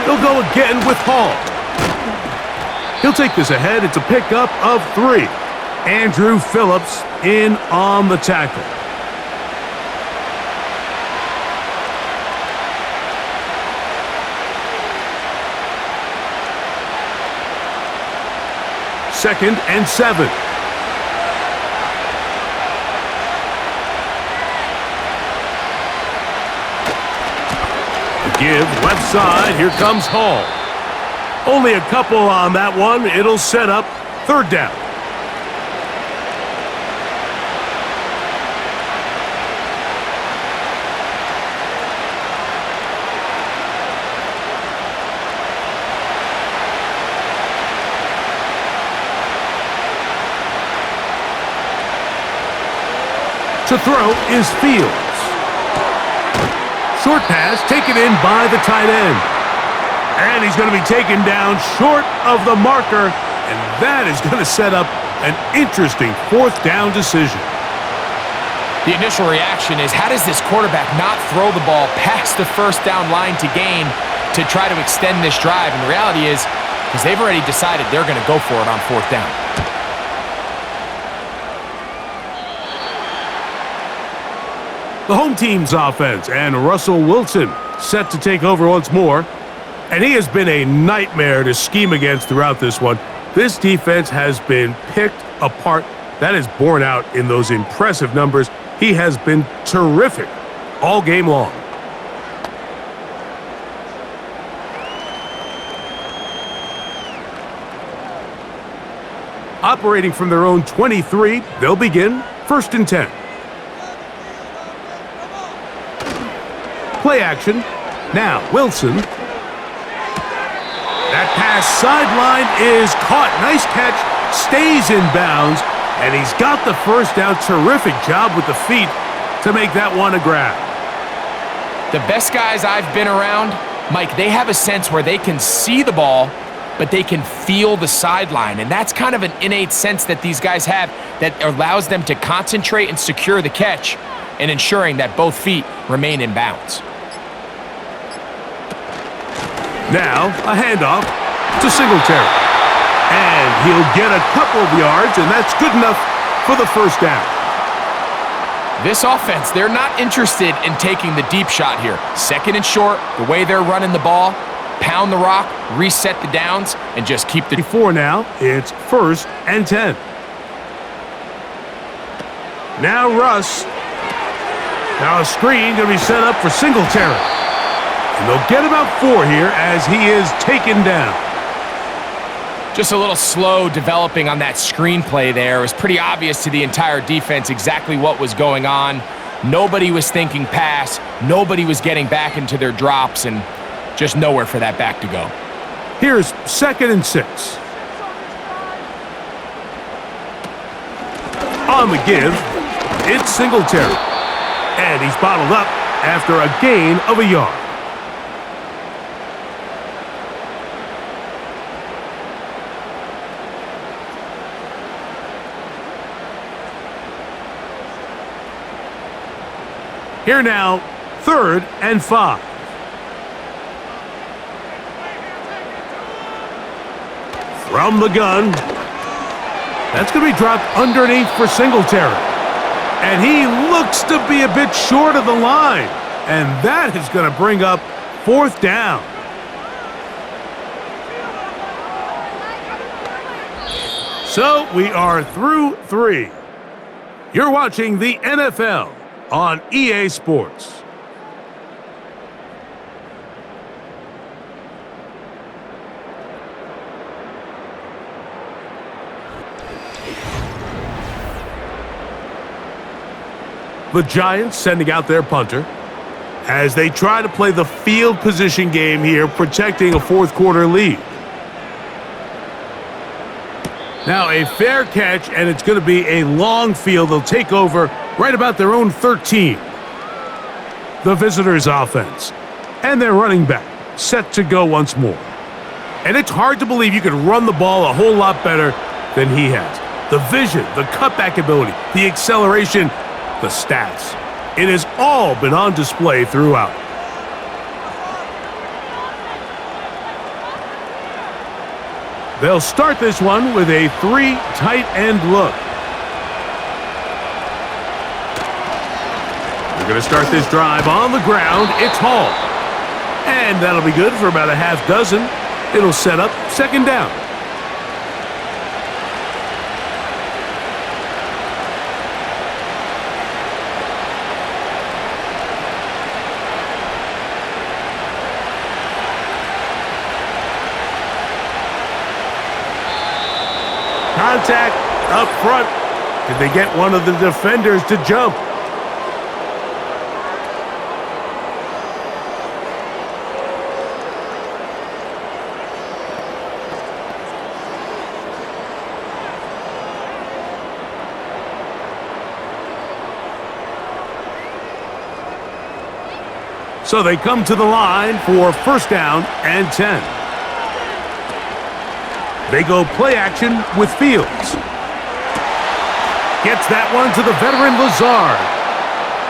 He'll go again with Hall. He'll take this ahead. It's a pickup of 3. Andrew Phillips in on the tackle. Second and 7. Give left side. Here comes Hall. Only a couple on that one. It'll set up 3rd down. To throw is Fields. Short pass taken in by the tight end. And he's going to be taken down short of the marker, and that is going to set up an interesting fourth down decision. The initial reaction is, how does this quarterback not throw the ball past the first down line to gain to try to extend this drive? And the reality is, because they've already decided they're going to go for it on fourth down. The home team's offense, and Russell Wilson set to take over once more. And he has been a nightmare to scheme against throughout this one. This defense has been picked apart. That is borne out in those impressive numbers. He has been terrific all game long. Operating from their own 23, they'll begin 1st and 10. Play action. Now, Wilson. That pass sideline is caught. Nice catch. Stays in bounds. And he's got the first down. Terrific job with the feet to make that one a grab. The best guys I've been around, Mike, they have a sense where they can see the ball, but they can feel the sideline. And that's kind of an innate sense that these guys have that allows them to concentrate and secure the catch and ensuring that both feet remain in bounds. Now, a handoff to Singletary. And he'll get a couple of yards, and that's good enough for the first down. This offense, they're not interested in taking the deep shot here. 2nd and short, the way they're running the ball, pound the rock, reset the downs, and just keep the... Before now, it's 1st and 10. Now Russ. Now a screen going to be set up for Singletary. And they'll get about 4 here as he is taken down. Just a little slow developing on that screenplay there. It was pretty obvious to the entire defense exactly what was going on. Nobody was thinking pass. Nobody was getting back into their drops, and just nowhere for that back to go. Here's 2nd and 6. On the give, it's Singletary. And he's bottled up after a gain of a yard. Here now, 3rd and 5. From the gun. That's going to be dropped underneath for Singletary. And he looks to be a bit short of the line. And that is going to bring up 4th down. So we are through 3. You're watching the NFL on EA Sports. The Giants sending out their punter as they try to play the field position game here, protecting a 4th quarter lead. Now a fair catch, and it's going to be a long field. They'll take over right about their own 13. The visitors' offense and their running back set to go once more. And it's hard to believe you could run the ball a whole lot better than he has. The vision, the cutback ability, the acceleration, the stats. It has all been on display throughout. They'll start this one with a 3 tight end look. They're going to start this drive on the ground. It's Hall. And that'll be good for about a half dozen. It'll set up 2nd down. Contact up front. Did they get one of the defenders to jump? So they come to the line for first down and 10. They go play action with Fields. Gets that one to the veteran Lazard.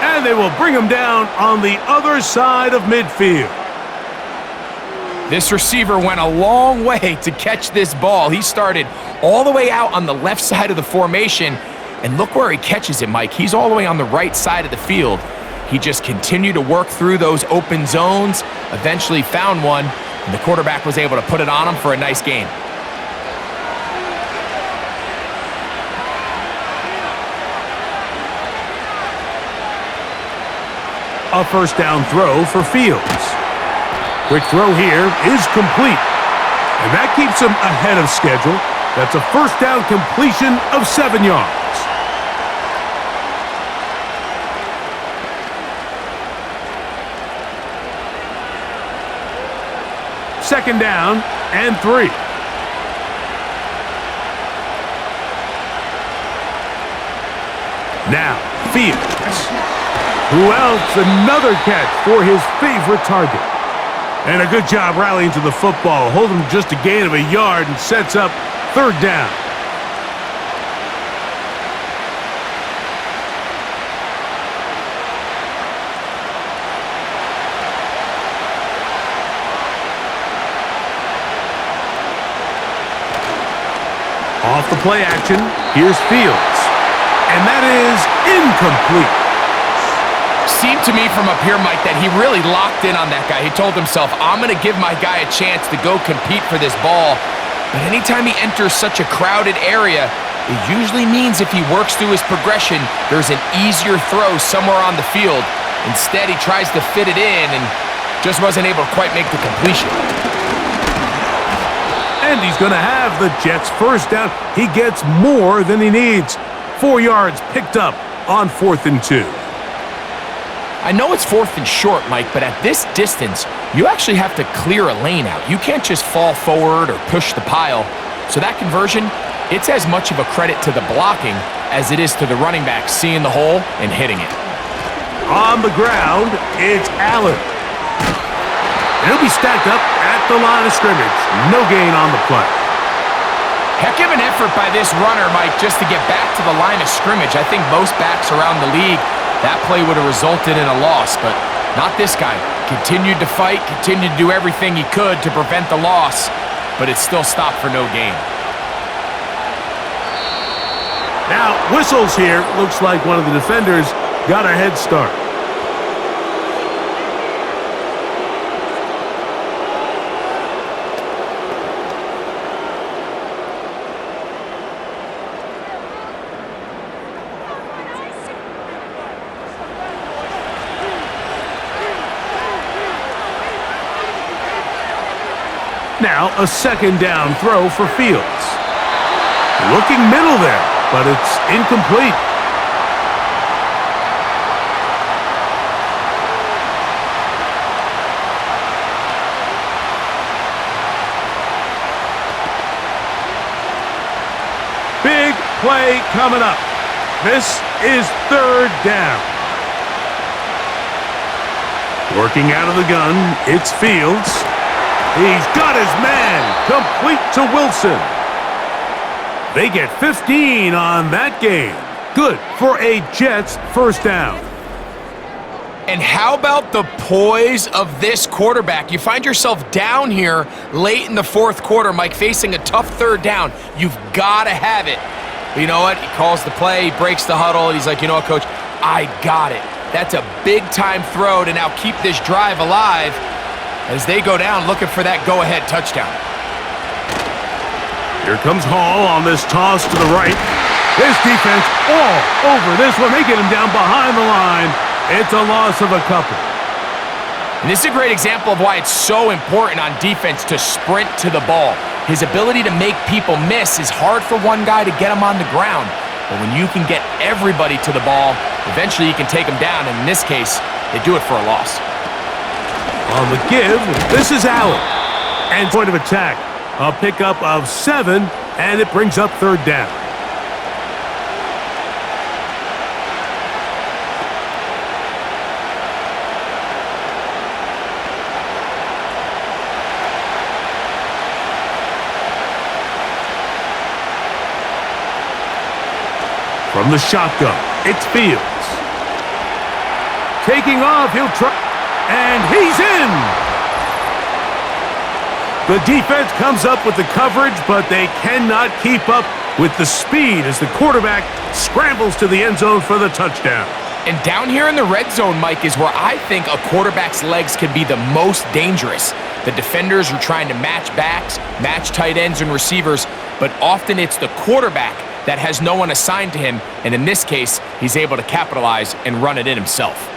And they will bring him down on the other side of midfield. This receiver went a long way to catch this ball. He started all the way out on the left side of the formation, and look where he catches it, Mike. He's all the way on the right side of the field. He just continued to work through those open zones, eventually found one, and the quarterback was able to put it on him for a nice gain. A first down throw for Fields. Quick throw here is complete. And that keeps him ahead of schedule. That's a first down completion of 7 yards. Second down and 3. Now, Fields. Who else? Another catch for his favorite target. And a good job rallying to the football. Holding just a gain of a yard and sets up third down. Off the play action, here's Fields. And that is incomplete. Seemed to me from up here, Mike, that he really locked in on that guy. He told himself, I'm going to give my guy a chance to go compete for this ball. But anytime he enters such a crowded area, it usually means if he works through his progression, there's an easier throw somewhere on the field. Instead, he tries to fit it in and just wasn't able to quite make the completion. And he's going to have the Jets first down. He gets more than he needs. 4 yards picked up on 4th and 2. I know it's 4th and short, Mike, but at this distance, you actually have to clear a lane out. You can't just fall forward or push the pile. So that conversion, it's as much of a credit to the blocking as it is to the running back seeing the hole and hitting it. On the ground, it's Allen. He'll be stacked up at the line of scrimmage. No gain on the play. Heck of an effort by this runner, Mike, just to get back to the line of scrimmage. I think most backs around the league, that play would have resulted in a loss, but not this guy. Continued to fight, continued to do everything he could to prevent the loss, but it still stopped for no gain. Now, whistles here. Looks like one of the defenders got a head start. Now, a second down throw for Fields. Looking middle there, but it's incomplete. Big play coming up. This is third down. Working out of the gun, it's Fields. He's got his man, complete to Wilson. They get 15 on that game. Good for a Jets first down. And how about the poise of this quarterback? You find yourself down here late in the 4th quarter, Mike, facing a tough third down. You've got to have it. But you know what? He calls the play, he breaks the huddle, and he's like, you know what, Coach? I got it. That's a big-time throw to now keep this drive alive as they go down looking for that go-ahead touchdown. Here comes Hall on this toss to the right. This defense all over this one. They get him down behind the line. It's a loss of a couple. And this is a great example of why it's so important on defense to sprint to the ball. His ability to make people miss is hard for one guy to get him on the ground. But when you can get everybody to the ball, eventually you can take them down. And in this case, they do it for a loss. On the give, this is Allen. And point of attack, a pickup of 7, and it brings up third down. From the shotgun, it's Fields. Taking off, he'll try, and he's in! The defense comes up with the coverage, but they cannot keep up with the speed as the quarterback scrambles to the end zone for the touchdown. And down here in the red zone, Mike, is where I think a quarterback's legs can be the most dangerous. The defenders are trying to match backs, match tight ends and receivers, but often it's the quarterback that has no one assigned to him, and in this case, he's able to capitalize and run it in himself.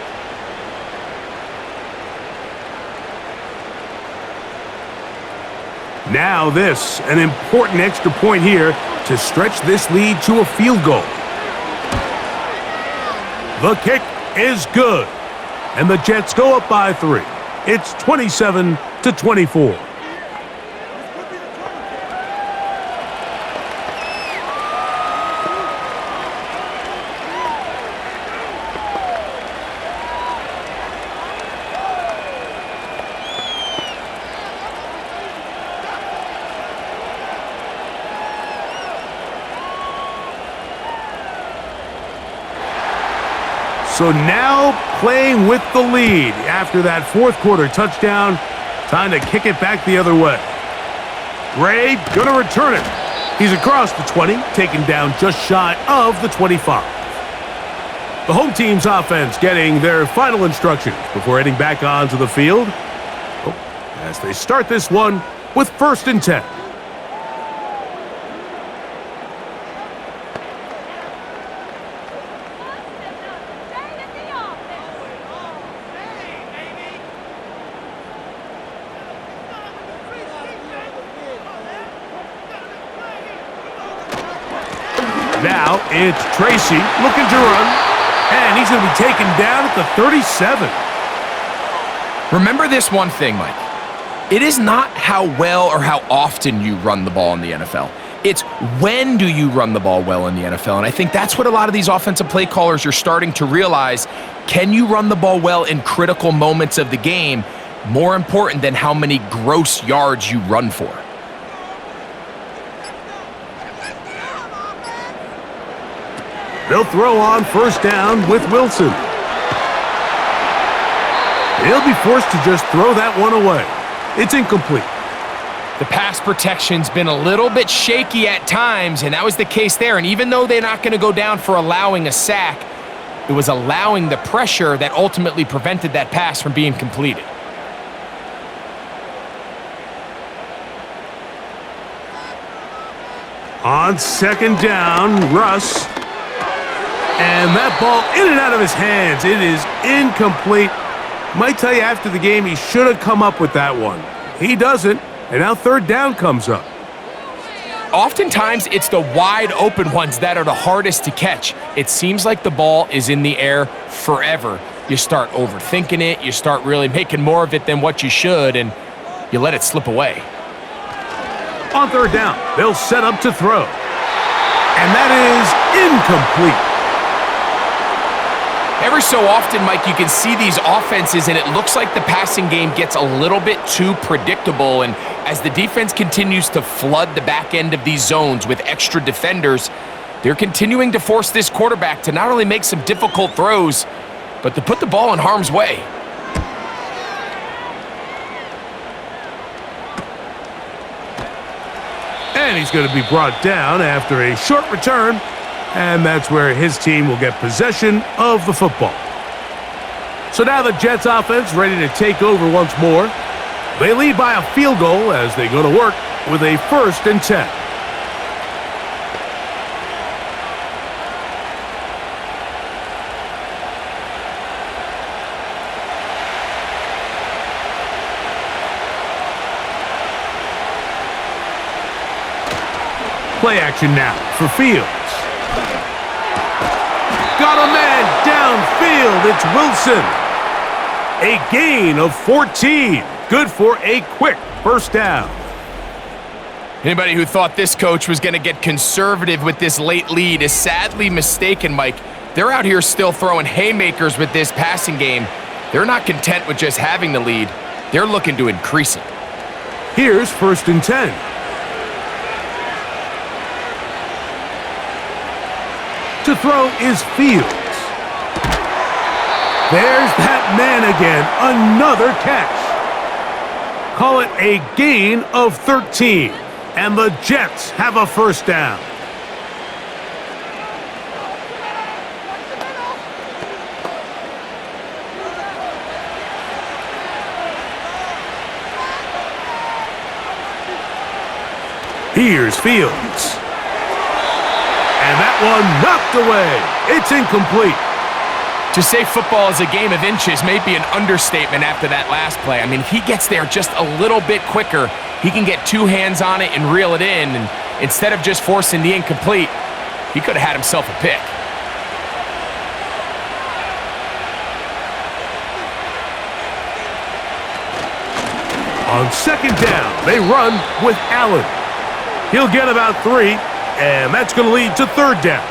Now this, an important extra point here to stretch this lead to a field goal. The kick is good, and the Jets go up by 3. It's 27-24. So now playing with the lead after that fourth quarter touchdown. Time to kick it back the other way. Gray gonna return it. He's across the 20, taken down just shy of the 25. The home team's offense getting their final instructions before heading back onto the field. As they start this one with 1st and 10. Now it's Tracy looking to run, and he's going to be taken down at the 37. Remember this one thing, Mike. It is not how well or how often you run the ball in the NFL. It's when do you run the ball well in the NFL, and I think that's what a lot of these offensive play callers are starting to realize. Can you run the ball well in critical moments of the game? More important than how many gross yards you run for. They'll throw on 1st down with Wilson. He'll be forced to just throw that one away. It's incomplete. The pass protection's been a little bit shaky at times, and that was the case there. And even though they're not going to go down for allowing a sack, it was allowing the pressure that ultimately prevented that pass from being completed. On 2nd down, Russ. And that ball in and out of his hands. It is incomplete. Might tell you after the game he should have come up with that one. He doesn't, and now 3rd down comes up. Oftentimes, it's the wide open ones that are the hardest to catch. It seems like the ball is in the air forever. You start overthinking it, you start really making more of it than what you should, and you let it slip away. On 3rd down, they'll set up to throw. And that is incomplete. Every so often, Mike, you can see these offenses, and it looks like the passing game gets a little bit too predictable. And as the defense continues to flood the back end of these zones with extra defenders, they're continuing to force this quarterback to not only make some difficult throws, but to put the ball in harm's way. And he's going to be brought down after a short return. And that's where his team will get possession of the football. So now the Jets offense ready to take over once more. They lead by a field goal as they go to work with a 1st and 10. Play action now for Fields. Got a man downfield. It's Wilson. A gain of 14. Good for a quick 1st down. Anybody who thought this coach was going to get conservative with this late lead is sadly mistaken, Mike. They're out here still throwing haymakers with this passing game. They're not content with just having the lead. They're looking to increase it. Here's 1st and 10. To throw is Fields. There's that man again, another catch. Call it a gain of 13, and the Jets have a first down. Here's Fields. And that one knocked away. It's incomplete. To say football is a game of inches may be an understatement after that last play. I mean, if he gets there just a little bit quicker, he can get two hands on it and reel it in. And instead of just forcing the incomplete, he could have had himself a pick. On second down, they run with Allen. He'll get about 3, and that's going to lead to third down.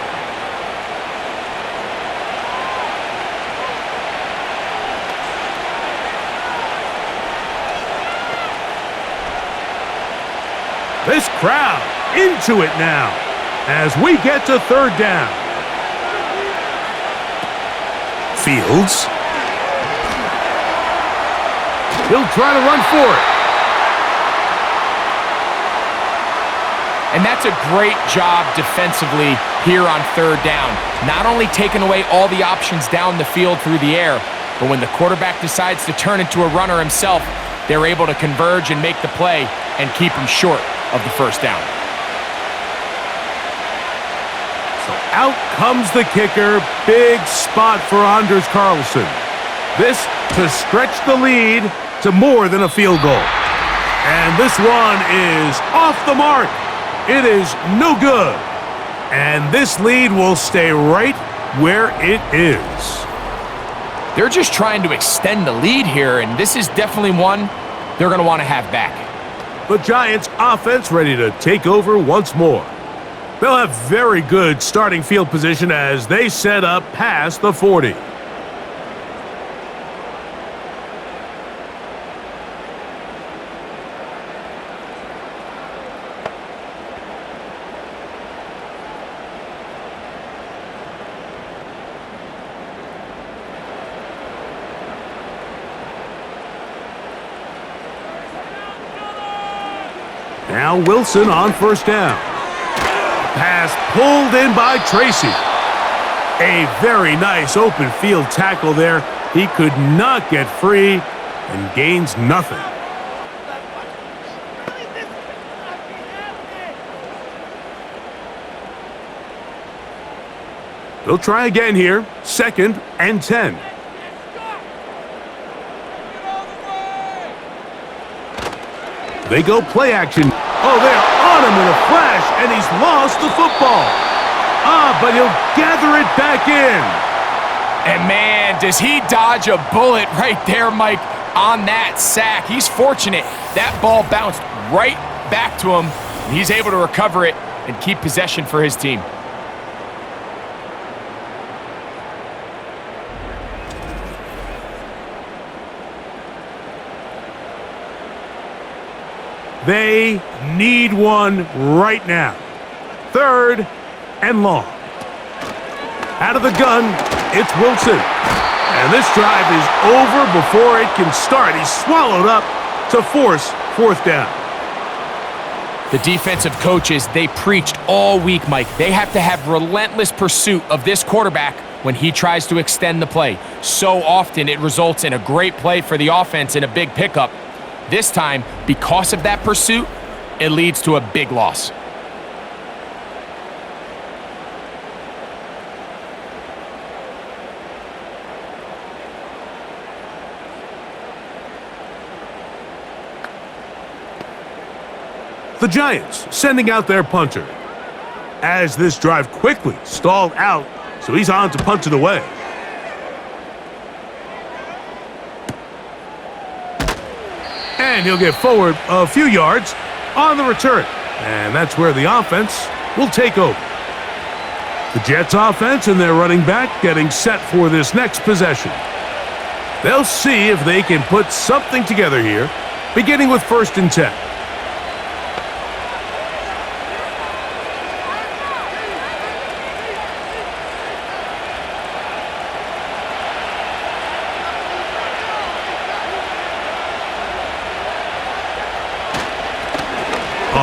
This crowd into it now as we get to third down. Fields. He'll try to run for it. And that's a great job defensively here on third down. Not only taking away all the options down the field through the air, but when the quarterback decides to turn into a runner himself, they're able to converge and make the play and keep him short of the first down. So out comes the kicker. Big spot for Anders Carlson. This to stretch the lead to more than a field goal. And this one is off the mark. It is no good. And this lead will stay right where it is. They're just trying to extend the lead here, and this is definitely one they're going to want to have back. The Giants offense ready to take over once more. They'll have very good starting field position as they set up past the 40. Now Wilson on first down. Pass pulled in by Tracy. A very nice open field tackle there. He could not get free and gains nothing. They'll try again here. 2nd and 10. They go play action. Oh, they're on him in a flash, and he's lost the football. But he'll gather it back in. And man, does he dodge a bullet right there, Mike, on that sack. He's fortunate. That ball bounced right back to him, and he's able to recover it and keep possession for his team. They need one right now. 3rd and long. Out of the gun, it's Wilson. And this drive is over before it can start. He's swallowed up to force 4th down. The defensive coaches, they preached all week, Mike. They have to have relentless pursuit of this quarterback when he tries to extend the play. So often it results in a great play for the offense and a big pickup. This time, because of that pursuit, it leads to a big loss. The Giants sending out their punter. As this drive quickly stalled out, so he's on to punt it away. And he'll get forward a few yards on the return. And that's where the offense will take over. The Jets offense and their running back getting set for this next possession. They'll see if they can put something together here, beginning with 1st and 10.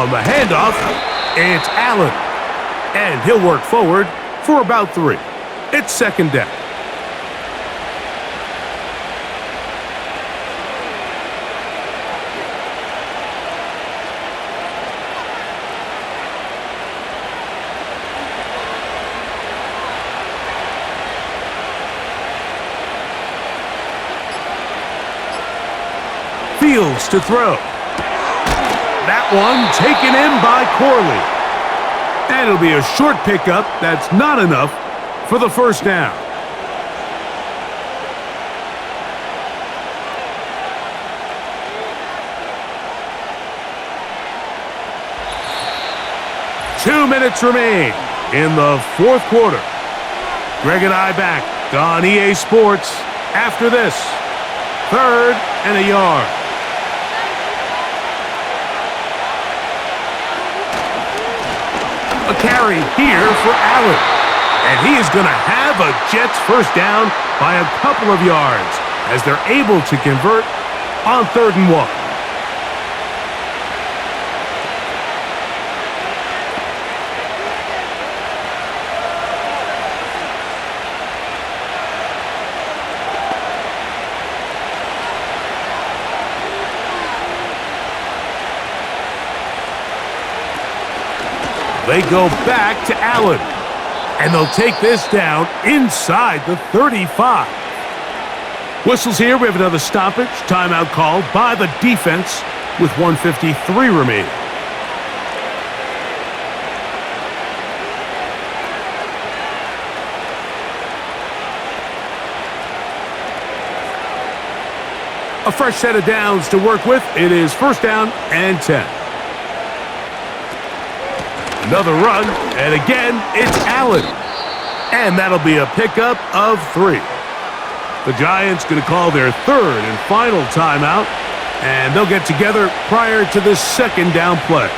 On the handoff, it's Allen. And he'll work forward for about 3. It's second down. Fields to throw. That one taken in by Corley. And it'll be a short pickup. That's not enough for the first down. Two minutes remain in the fourth quarter. Greg and I back on EA Sports after this. 3rd and a yard. A carry here for Allen. And he is going to have a Jets first down by a couple of yards as they're able to convert on 3rd and 1. They go back to Allen, and they'll take this down inside the 35. Whistles here. We have another stoppage. Timeout called by the defense with 1:53 remaining. A fresh set of downs to work with. It is first down and 10. Another run, and again, it's Allen. And that'll be a pickup of 3. The Giants going to call their 3rd and final timeout, and they'll get together prior to this second down play.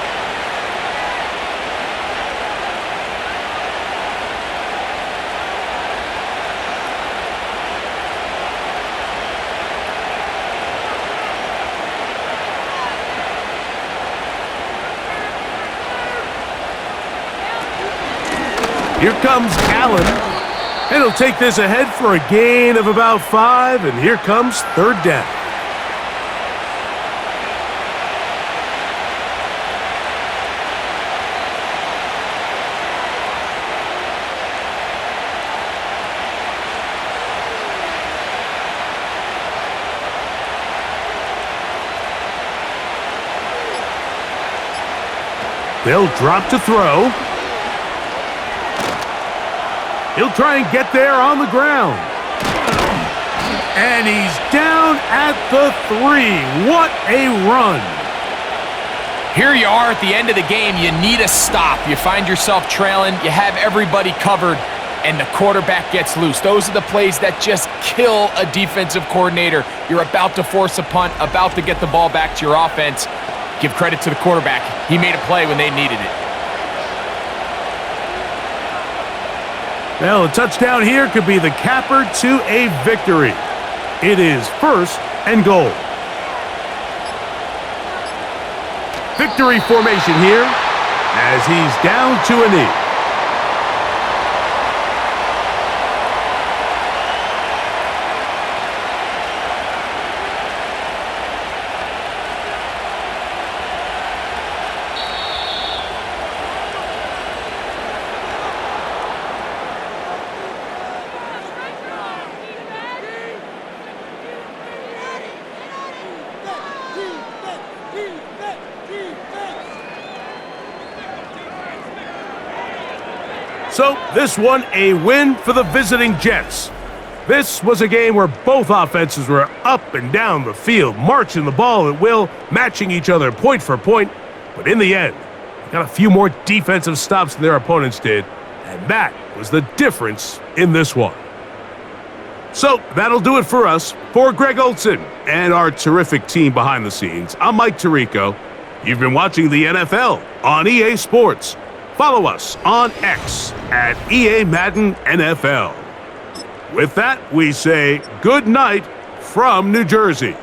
Here comes Allen, and he'll take this ahead for a gain of about 5, and here comes 3rd down. They'll drop to throw. He'll try and get there on the ground. And he's down at the 3. What a run. Here you are at the end of the game. You need a stop. You find yourself trailing. You have everybody covered, and the quarterback gets loose. Those are the plays that just kill a defensive coordinator. You're about to force a punt, about to get the ball back to your offense. Give credit to the quarterback. He made a play when they needed it. Well, a touchdown here could be the capper to a victory. It is 1st and goal. Victory formation here as he's down to a knee. So, this one a win for the visiting Jets. This was a game where both offenses were up and down the field, marching the ball at will, matching each other point for point. But in the end, they got a few more defensive stops than their opponents did, and that was the difference in this one. So, that'll do it for us. For Greg Olson and our terrific team behind the scenes, I'm Mike Tirico. You've been watching the NFL on EA Sports. Follow us on X at EA Madden NFL. With that, we say good night from New Jersey.